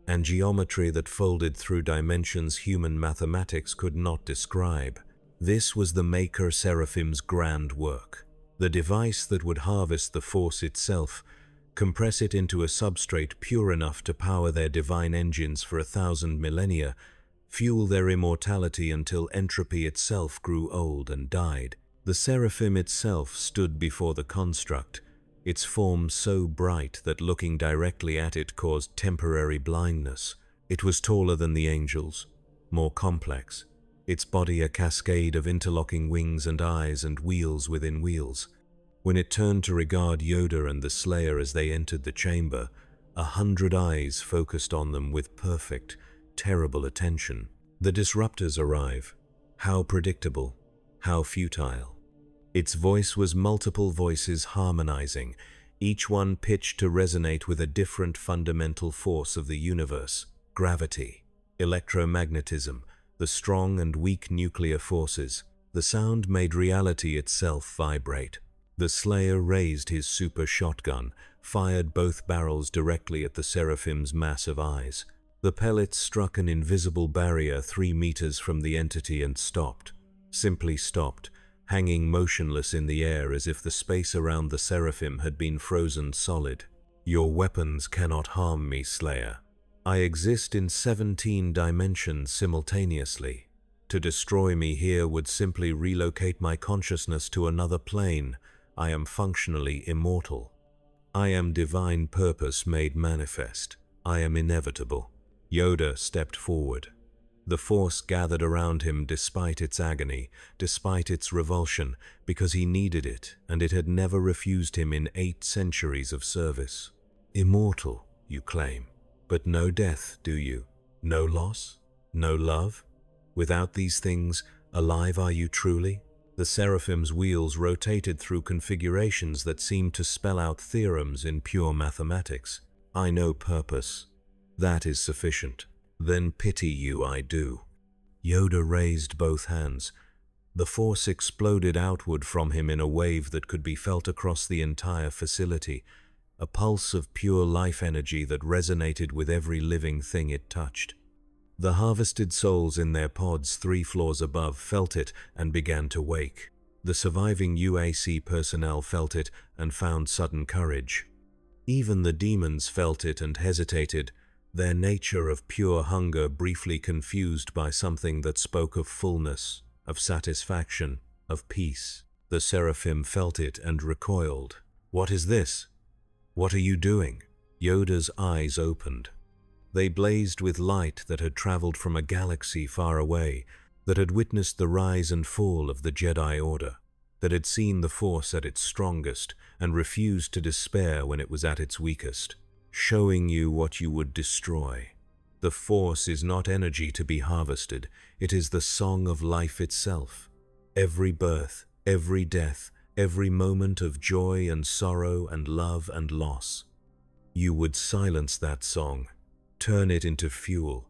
and geometry that folded through dimensions human mathematics could not describe. This was the Maker Seraphim's grand work, the device that would harvest the Force itself, compress it into a substrate pure enough to power their divine engines for 1,000 millennia, fuel their immortality until entropy itself grew old and died. The Seraphim itself stood before the construct, its form so bright that looking directly at it caused temporary blindness. It was taller than the angels, more complex, its body a cascade of interlocking wings and eyes and wheels within wheels. When it turned to regard Yoda and the Slayer as they entered the chamber, 100 eyes focused on them with perfect, terrible attention. The disruptors arrive. How predictable, how futile. Its voice was multiple voices harmonizing, each one pitched to resonate with a different fundamental force of the universe: gravity, electromagnetism, the strong and weak nuclear forces. The sound made reality itself vibrate. The Slayer raised his super shotgun, fired both barrels directly at the Seraphim's massive eyes. The pellets struck an invisible barrier 3 meters from the entity and stopped. Simply stopped, hanging motionless in the air as if the space around the Seraphim had been frozen solid. Your weapons cannot harm me, Slayer. I exist in 17 dimensions simultaneously. To destroy me here would simply relocate my consciousness to another plane. I am functionally immortal. I am divine purpose made manifest. I am inevitable. Yoda stepped forward. The Force gathered around him despite its agony, despite its revulsion, because he needed it, and it had never refused him in 8 centuries of service. Immortal, you claim, but no death, do you? No loss? No love? Without these things, alive are you truly? The Seraphim's wheels rotated through configurations that seemed to spell out theorems in pure mathematics. I know purpose. That is sufficient. Then pity you I do. Yoda raised both hands. The Force exploded outward from him in a wave that could be felt across the entire facility, a pulse of pure life energy that resonated with every living thing it touched. The harvested souls in their pods 3 floors above felt it and began to wake. The surviving UAC personnel felt it and found sudden courage. Even the demons felt it and hesitated, their nature of pure hunger briefly confused by something that spoke of fullness, of satisfaction, of peace. The Seraphim felt it and recoiled. What is this? What are you doing? Yoda's eyes opened. They blazed with light that had traveled from a galaxy far away, that had witnessed the rise and fall of the Jedi Order, that had seen the Force at its strongest and refused to despair when it was at its weakest. Showing you what you would destroy. The Force is not energy to be harvested, it is the song of life itself. Every birth, every death, every moment of joy and sorrow and love and loss. You would silence that song, turn it into fuel.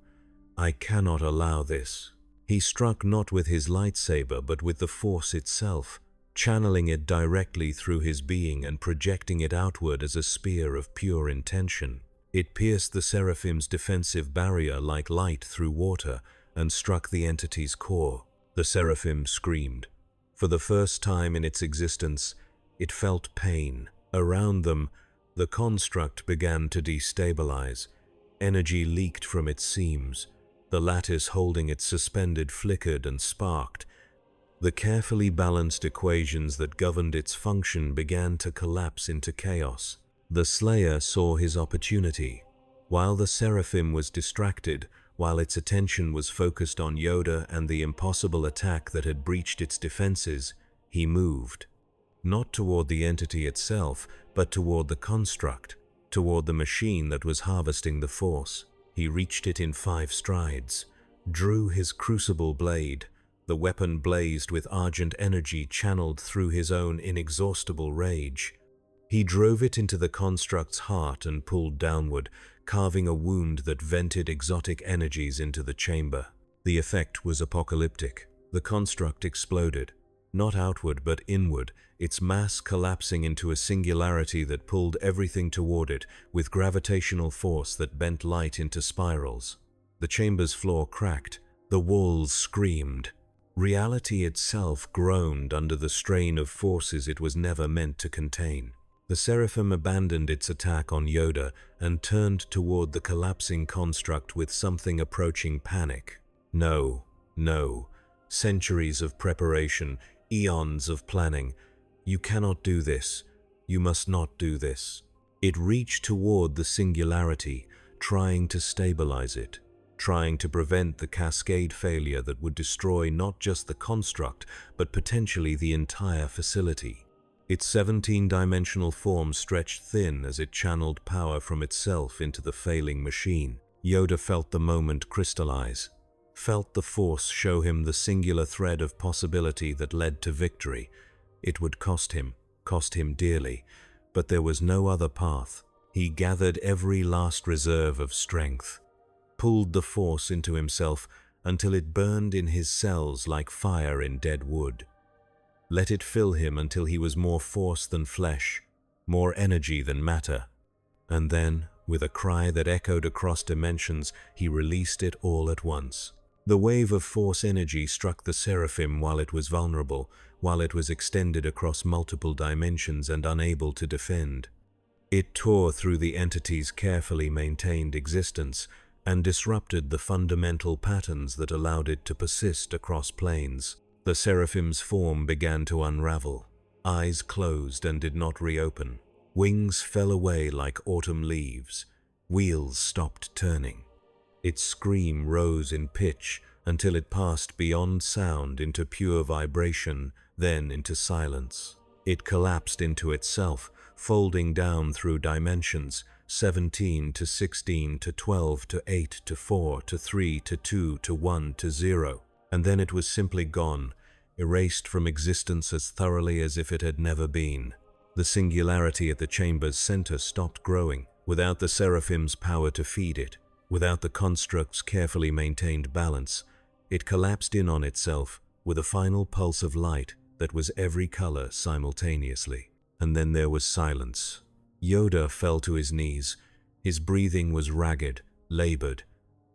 I cannot allow this. He struck not with his lightsaber but with the Force itself, channeling it directly through his being and projecting it outward as a spear of pure intention. It pierced the Seraphim's defensive barrier like light through water and struck the entity's core. The Seraphim screamed. For the first time in its existence, it felt pain. Around them, the construct began to destabilize. Energy leaked from its seams. The lattice holding it suspended flickered and sparked. The carefully balanced equations that governed its function began to collapse into chaos. The Slayer saw his opportunity. While the Seraphim was distracted, while its attention was focused on Yoda and the impossible attack that had breached its defenses, he moved. Not toward the entity itself, but toward the construct, toward the machine that was harvesting the Force. He reached it in 5 strides, drew his crucible blade. The weapon blazed with argent energy channeled through his own inexhaustible rage. He drove it into the construct's heart and pulled downward, carving a wound that vented exotic energies into the chamber. The effect was apocalyptic. The construct exploded, not outward but inward, its mass collapsing into a singularity that pulled everything toward it with gravitational force that bent light into spirals. The chamber's floor cracked, the walls screamed. Reality itself groaned under the strain of forces it was never meant to contain. The Seraphim abandoned its attack on Yoda and turned toward the collapsing construct with something approaching panic. No, no. Centuries of preparation, eons of planning. You cannot do this. You must not do this. It reached toward the singularity, trying to stabilize it, trying to prevent the cascade failure that would destroy not just the construct, but potentially the entire facility. Its 17-dimensional form stretched thin as it channeled power from itself into the failing machine. Yoda felt the moment crystallize, felt the Force show him the singular thread of possibility that led to victory. It would cost him dearly, but there was no other path. He gathered every last reserve of strength, pulled the Force into himself until it burned in his cells like fire in dead wood. Let it fill him until he was more force than flesh, more energy than matter. And then, with a cry that echoed across dimensions, he released it all at once. The wave of Force energy struck the Seraphim while it was vulnerable, while it was extended across multiple dimensions and unable to defend. It tore through the entity's carefully maintained existence and disrupted the fundamental patterns that allowed it to persist across planes. The Seraphim's form began to unravel. Eyes closed and did not reopen. Wings fell away like autumn leaves. Wheels stopped turning. Its scream rose in pitch until it passed beyond sound into pure vibration, then into silence. It collapsed into itself, folding down through dimensions, 17 to 16 to 12 to 8 to 4 to 3 to 2 to 1 to 0. And then it was simply gone, erased from existence as thoroughly as if it had never been. The singularity at the chamber's center stopped growing, without the Seraphim's power to feed it, without the construct's carefully maintained balance. It collapsed in on itself, with a final pulse of light that was every color simultaneously. And then there was silence. Yoda fell to his knees. His breathing was ragged, labored.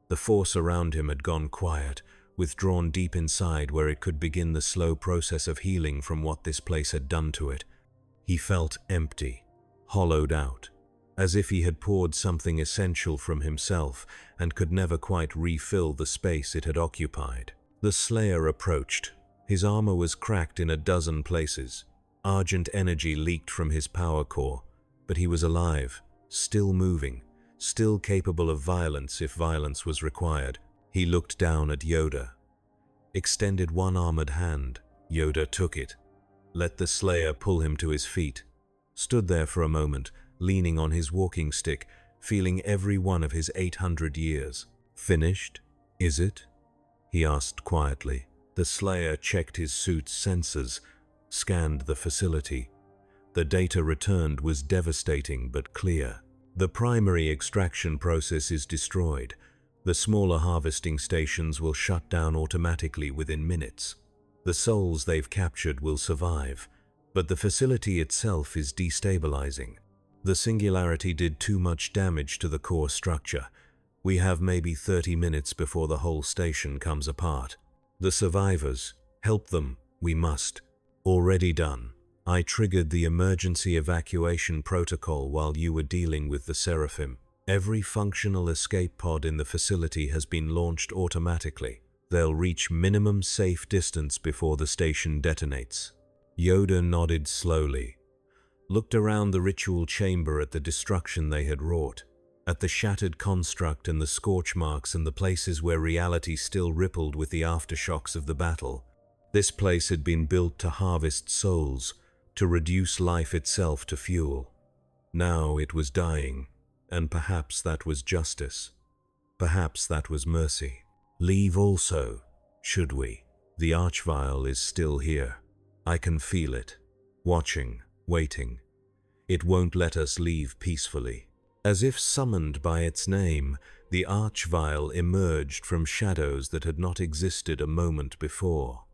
The Force around him had gone quiet, withdrawn deep inside where it could begin the slow process of healing from what this place had done to it. He felt empty, hollowed out, as if he had poured something essential from himself and could never quite refill the space it had occupied. The Slayer approached. His armor was cracked in a dozen places. Argent energy leaked from his power core, but he was alive, still moving, still capable of violence if violence was required. He looked down at Yoda, extended one armored hand. Yoda took it, let the Slayer pull him to his feet, stood there for a moment, leaning on his walking stick, feeling every one of his 800 years. Finished, is it? He asked quietly. The Slayer checked his suit's sensors, scanned the facility. The data returned was devastating but clear. The primary extraction process is destroyed. The smaller harvesting stations will shut down automatically within minutes. The souls they've captured will survive, but the facility itself is destabilizing. The singularity did too much damage to the core structure. We have maybe 30 minutes before the whole station comes apart. The survivors, help them, we must. Already done. I triggered the emergency evacuation protocol while you were dealing with the Seraphim. Every functional escape pod in the facility has been launched automatically. They'll reach minimum safe distance before the station detonates. Yoda nodded slowly, looked around the ritual chamber at the destruction they had wrought, at the shattered construct and the scorch marks and the places where reality still rippled with the aftershocks of the battle. This place had been built to harvest souls, to reduce life itself to fuel. Now it was dying, and perhaps that was justice. Perhaps that was mercy. Leave also, should we? The Archvile is still here. I can feel it, watching, waiting. It won't let us leave peacefully. As if summoned by its name, the Archvile emerged from shadows that had not existed a moment before.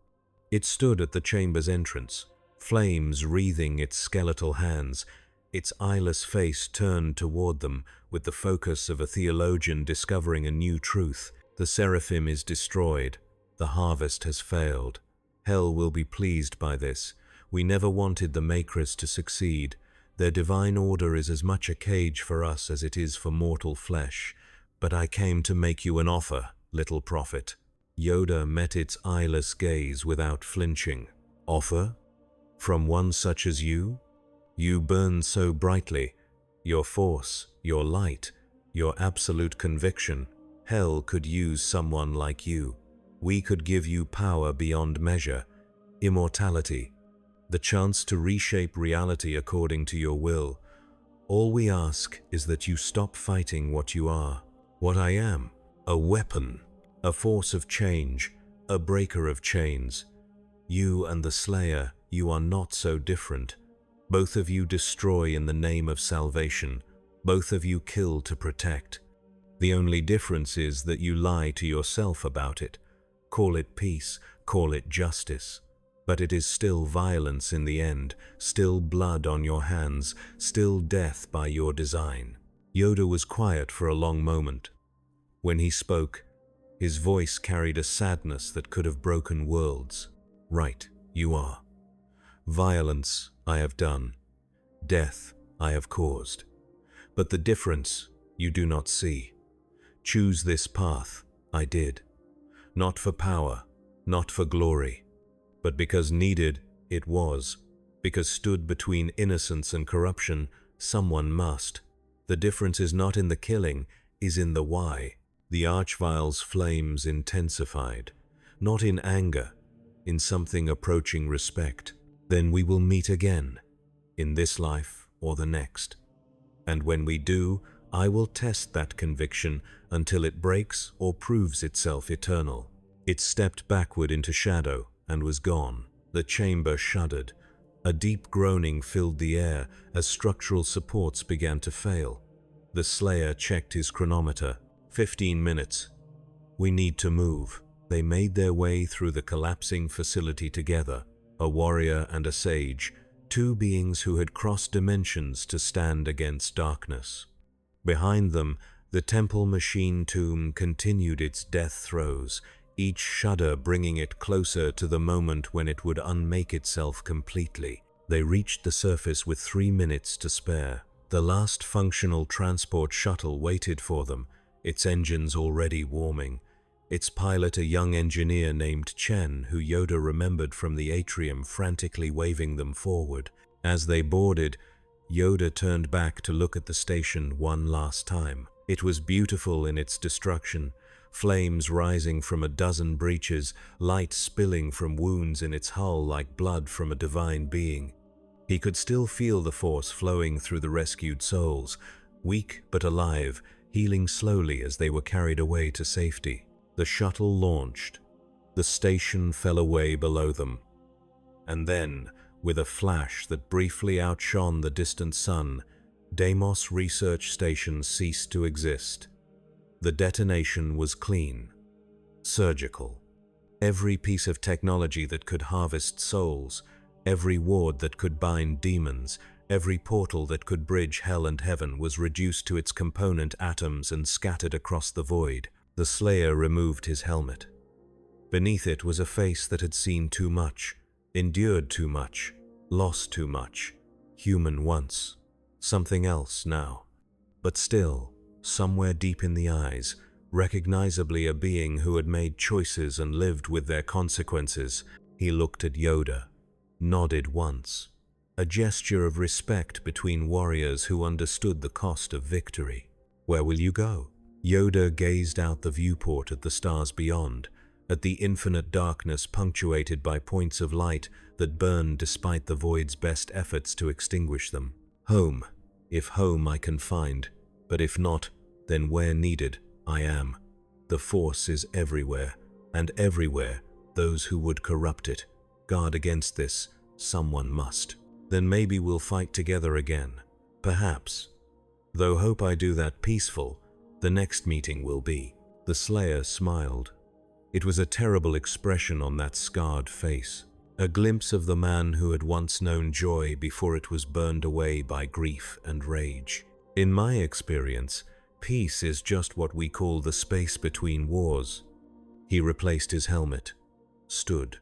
It stood at the chamber's entrance, flames wreathing its skeletal hands, its eyeless face turned toward them with the focus of a theologian discovering a new truth. The Seraphim is destroyed. The harvest has failed. Hell will be pleased by this. We never wanted the Makers to succeed. Their divine order is as much a cage for us as it is for mortal flesh. But I came to make you an offer, little prophet. Yoda met its eyeless gaze without flinching. Offer? From one such as you? You burn so brightly. Your force, your light, your absolute conviction. Hell could use someone like you. We could give you power beyond measure, immortality, the chance to reshape reality according to your will. All we ask is that you stop fighting what you are, what I am, a weapon, a force of change, a breaker of chains. You and the Slayer, you are not so different. Both of you destroy in the name of salvation. Both of you kill to protect. The only difference is that you lie to yourself about it. Call it peace, call it justice. But it is still violence in the end, still blood on your hands, still death by your design. Yoda was quiet for a long moment. When he spoke, his voice carried a sadness that could have broken worlds. Right, you are. Violence I have done. Death I have caused. But the difference you do not see. Choose this path, I did. Not for power, not for glory, but because needed it was, because stood between innocence and corruption, someone must. The difference is not in the killing, is in the why. The Archvile's flames intensified, not in anger, in something approaching respect. Then we will meet again, in this life or the next. And when we do, I will test that conviction until it breaks or proves itself eternal. It stepped backward into shadow and was gone. The chamber shuddered. A deep groaning filled the air as structural supports began to fail. The Slayer checked his chronometer. 15 minutes. We need to move. They made their way through the collapsing facility together, a warrior and a sage, two beings who had crossed dimensions to stand against darkness. Behind them, the temple machine tomb continued its death throes, each shudder bringing it closer to the moment when it would unmake itself completely. They reached the surface with 3 minutes to spare. The last functional transport shuttle waited for them, its engines already warming. Its pilot, a young engineer named Chen, who Yoda remembered from the atrium, frantically waving them forward. As they boarded, Yoda turned back to look at the station one last time. It was beautiful in its destruction, flames rising from a dozen breaches, light spilling from wounds in its hull like blood from a divine being. He could still feel the force flowing through the rescued souls, weak but alive, healing slowly as they were carried away to safety. The shuttle launched. The station fell away below them. And then, with a flash that briefly outshone the distant sun, Deimos Research Station ceased to exist. The detonation was clean, surgical. Every piece of technology that could harvest souls, every ward that could bind demons, every portal that could bridge hell and heaven was reduced to its component atoms and scattered across the void. The Slayer removed his helmet. Beneath it was a face that had seen too much, endured too much, lost too much. Human once, something else now. But still, somewhere deep in the eyes, recognizably a being who had made choices and lived with their consequences. He looked at Yoda, nodded once, a gesture of respect between warriors who understood the cost of victory. "Where will you go?" Yoda gazed out the viewport at the stars beyond, at the infinite darkness punctuated by points of light that burned despite the void's best efforts to extinguish them. "Home, if home I can find, but if not, then where needed, I am. The Force is everywhere, and everywhere those who would corrupt it. Guard against this, someone must. Then maybe we'll fight together again. Perhaps. Though hope I do that peaceful, the next meeting will be." The Slayer smiled. It was a terrible expression on that scarred face, a glimpse of the man who had once known joy before it was burned away by grief and rage. "In my experience, peace is just what we call the space between wars." He replaced his helmet, stood,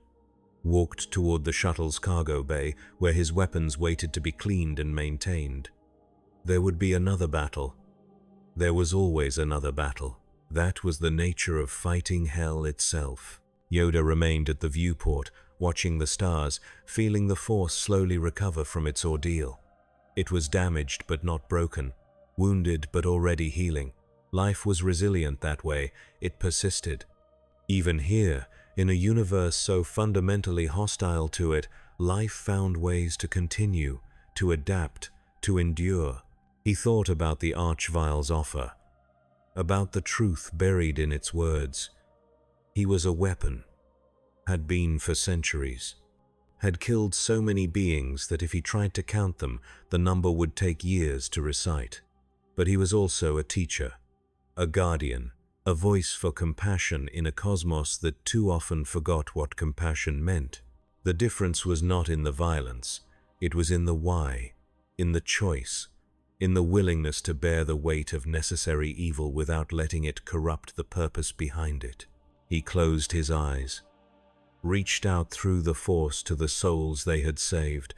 walked toward the shuttle's cargo bay where his weapons waited to be cleaned and maintained. There would be another battle. There was always another battle. That was the nature of fighting hell itself. Yoda remained at the viewport, watching the stars, feeling the Force slowly recover from its ordeal. It was damaged but not broken, wounded but already healing. Life was resilient that way. It persisted. Even here, in a universe so fundamentally hostile to it, life found ways to continue, to adapt, to endure. He thought about the Archvile's offer, about the truth buried in its words. He was a weapon, had been for centuries, had killed so many beings that if he tried to count them, the number would take years to recite. But he was also a teacher, a guardian, a voice for compassion in a cosmos that too often forgot what compassion meant. The difference was not in the violence, it was in the why, in the choice, in the willingness to bear the weight of necessary evil without letting it corrupt the purpose behind it. He closed his eyes, reached out through the Force to the souls they had saved,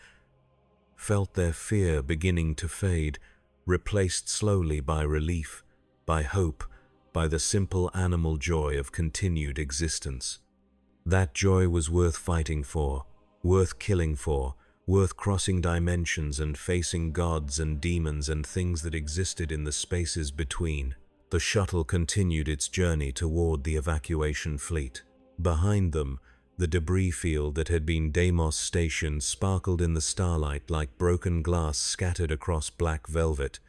felt their fear beginning to fade, replaced slowly by relief, by hope, by the simple animal joy of continued existence. That joy was worth fighting for, worth killing for, worth crossing dimensions and facing gods and demons and things that existed in the spaces between. The shuttle continued its journey toward the evacuation fleet. Behind them, the debris field that had been Deimos Station sparkled in the starlight like broken glass scattered across black velvet.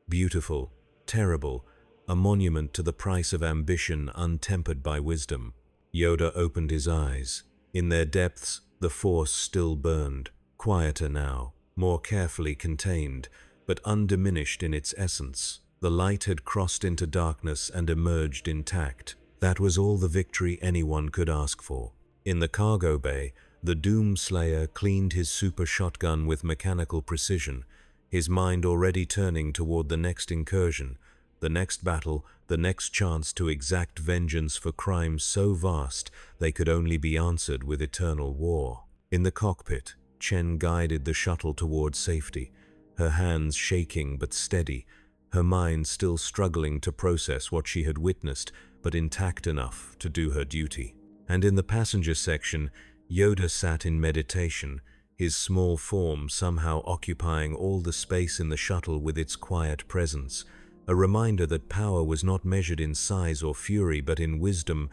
Beautiful, terrible, a monument to the price of ambition untempered by wisdom. Yoda opened his eyes. In their depths, the Force still burned. Quieter now, more carefully contained, but undiminished in its essence. The light had crossed into darkness and emerged intact. That was all the victory anyone could ask for. In the cargo bay, the Doom Slayer cleaned his super shotgun with mechanical precision, his mind already turning toward the next incursion, the next battle, the next chance to exact vengeance for crimes so vast they could only be answered with eternal war. In the cockpit, Chen guided the shuttle toward safety, her hands shaking but steady, her mind still struggling to process what she had witnessed, but intact enough to do her duty. And in the passenger section, Yoda sat in meditation, his small form somehow occupying all the space in the shuttle with its quiet presence, a reminder that power was not measured in size or fury but in wisdom,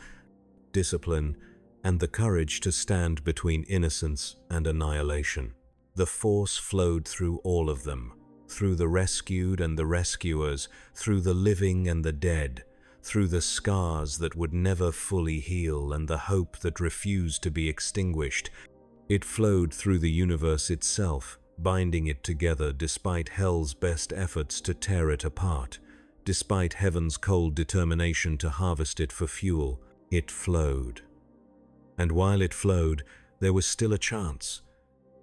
discipline, and the courage to stand between innocence and annihilation. The Force flowed through all of them, through the rescued and the rescuers, through the living and the dead, through the scars that would never fully heal and the hope that refused to be extinguished. It flowed through the universe itself, binding it together despite hell's best efforts to tear it apart. Despite heaven's cold determination to harvest it for fuel, it flowed. And while it flowed, there was still a chance,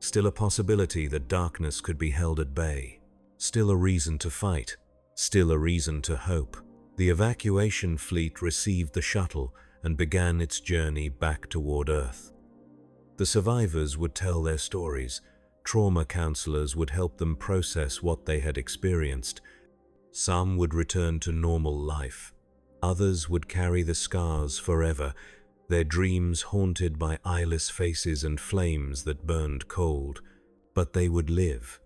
still a possibility that darkness could be held at bay, still a reason to fight, still a reason to hope. The evacuation fleet received the shuttle and began its journey back toward Earth. The survivors would tell their stories. Trauma counselors would help them process what they had experienced. Some would return to normal life. Others would carry the scars forever, their dreams haunted by eyeless faces and flames that burned cold. But they would live.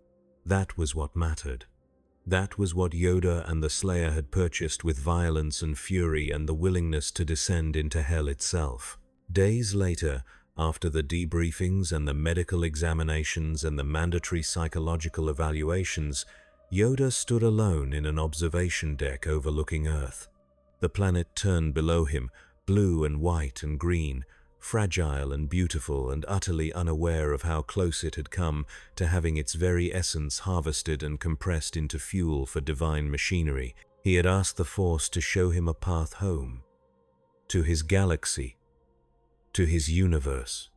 That was what mattered. That was what Yoda and the Slayer had purchased with violence and fury and the willingness to descend into hell itself. Days later, after the debriefings and the medical examinations and the mandatory psychological evaluations, Yoda stood alone in an observation deck overlooking Earth. The planet turned below him, blue and white and green, fragile and beautiful and utterly unaware of how close it had come to having its very essence harvested and compressed into fuel for divine machinery. He had asked the Force to show him a path home, to his galaxy, to his universe.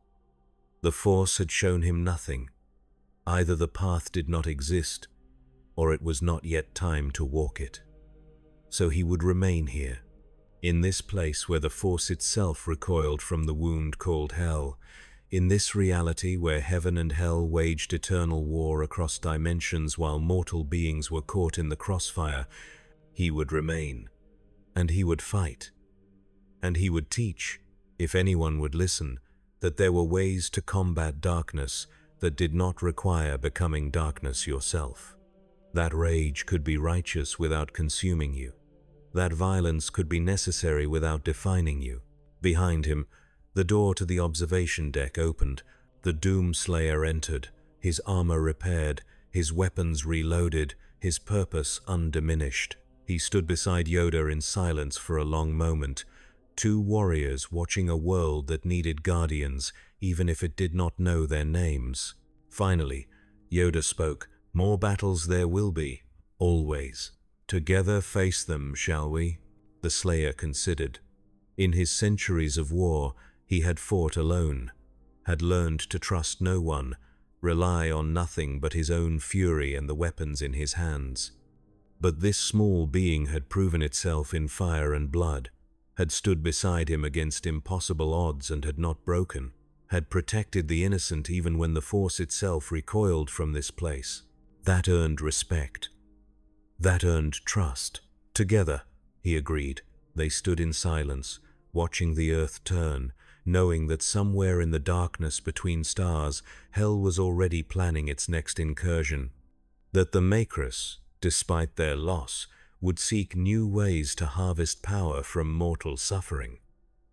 The Force had shown him nothing. Either the path did not exist, or it was not yet time to walk it. So he would remain here, in this place where the Force itself recoiled from the wound called hell, in this reality where heaven and hell waged eternal war across dimensions while mortal beings were caught in the crossfire. He would remain, and he would fight, and he would teach, if anyone would listen, that there were ways to combat darkness that did not require becoming darkness yourself. That rage could be righteous without consuming you. That violence could be necessary without defining you. Behind him, the door to the observation deck opened. The Doomslayer entered, his armor repaired, his weapons reloaded, his purpose undiminished. He stood beside Yoda in silence for a long moment, two warriors watching a world that needed guardians, even if it did not know their names. Finally, Yoda spoke. "More battles there will be, always. Together face them, shall we?" The Slayer considered. In his centuries of war, he had fought alone, had learned to trust no one, rely on nothing but his own fury and the weapons in his hands. But this small being had proven itself in fire and blood, had stood beside him against impossible odds and had not broken, had protected the innocent even when the Force itself recoiled from this place. That earned respect. That earned trust. Together, he agreed, they stood in silence, watching the Earth turn, knowing that somewhere in the darkness between stars, hell was already planning its next incursion. That the Makrus, despite their loss, would seek new ways to harvest power from mortal suffering.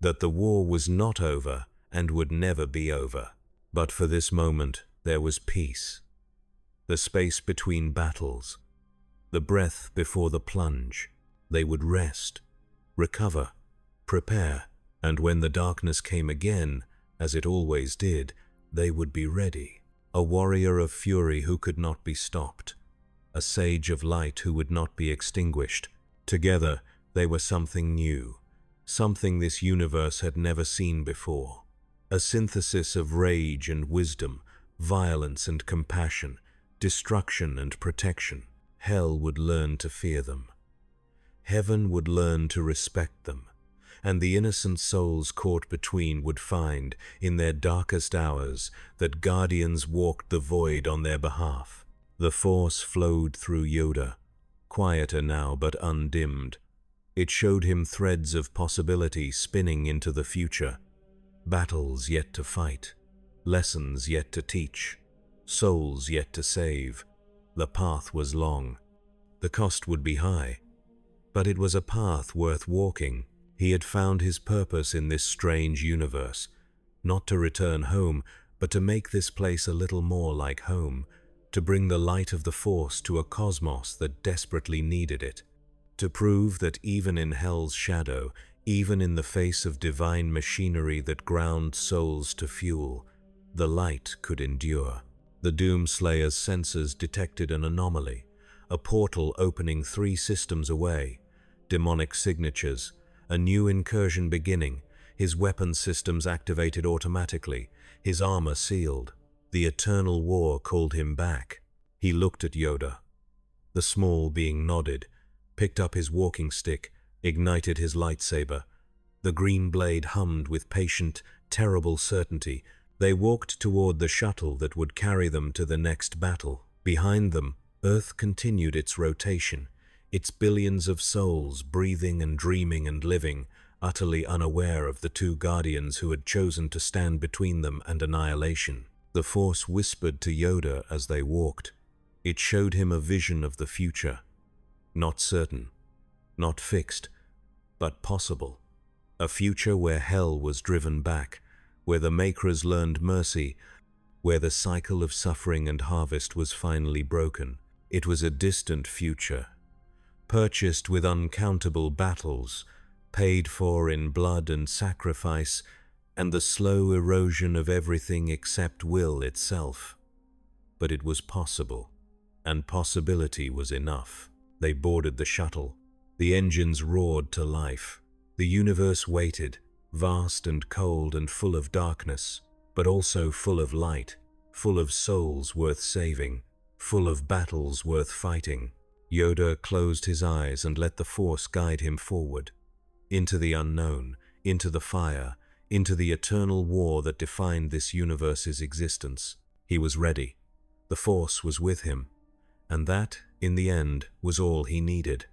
That the war was not over and would never be over. But for this moment, there was peace. The space between battles, the breath before the plunge. They would rest, recover, prepare, and when the darkness came again, as it always did, they would be ready. A warrior of fury who could not be stopped, a sage of light who would not be extinguished. Together, they were something new, something this universe had never seen before. A synthesis of rage and wisdom, violence and compassion, destruction and protection. Hell would learn to fear them. Heaven would learn to respect them, and the innocent souls caught between would find, in their darkest hours, that guardians walked the void on their behalf. The Force flowed through Yoda, quieter now but undimmed. It showed him threads of possibility spinning into the future, battles yet to fight, lessons yet to teach, souls yet to save. The path was long. The cost would be high. But it was a path worth walking. He had found his purpose in this strange universe, not to return home, but to make this place a little more like home, to bring the light of the Force to a cosmos that desperately needed it, to prove that even in Hell's shadow, even in the face of divine machinery that ground souls to fuel, the light could endure. The Doomslayer's sensors detected an anomaly, a portal opening 3 systems away, demonic signatures, a new incursion beginning, his weapon systems activated automatically, his armor sealed. The eternal war called him back. He looked at Yoda. The small being nodded, picked up his walking stick, ignited his lightsaber. The green blade hummed with patient, terrible certainty. They walked toward the shuttle that would carry them to the next battle. Behind them, Earth continued its rotation, its billions of souls breathing and dreaming and living, utterly unaware of the 2 guardians who had chosen to stand between them and annihilation. The Force whispered to Yoda as they walked. It showed him a vision of the future. Not certain, not fixed, but possible. A future where hell was driven back, where the Makers learned mercy, where the cycle of suffering and harvest was finally broken. It was a distant future, purchased with uncountable battles, paid for in blood and sacrifice, and the slow erosion of everything except will itself. But it was possible, and possibility was enough. They boarded the shuttle. The engines roared to life. The universe waited, vast and cold and full of darkness, but also full of light, full of souls worth saving, full of battles worth fighting. Yoda closed his eyes and let the Force guide him forward, into the unknown, into the fire, into the eternal war that defined this universe's existence. He was ready. The Force was with him, and that, in the end, was all he needed.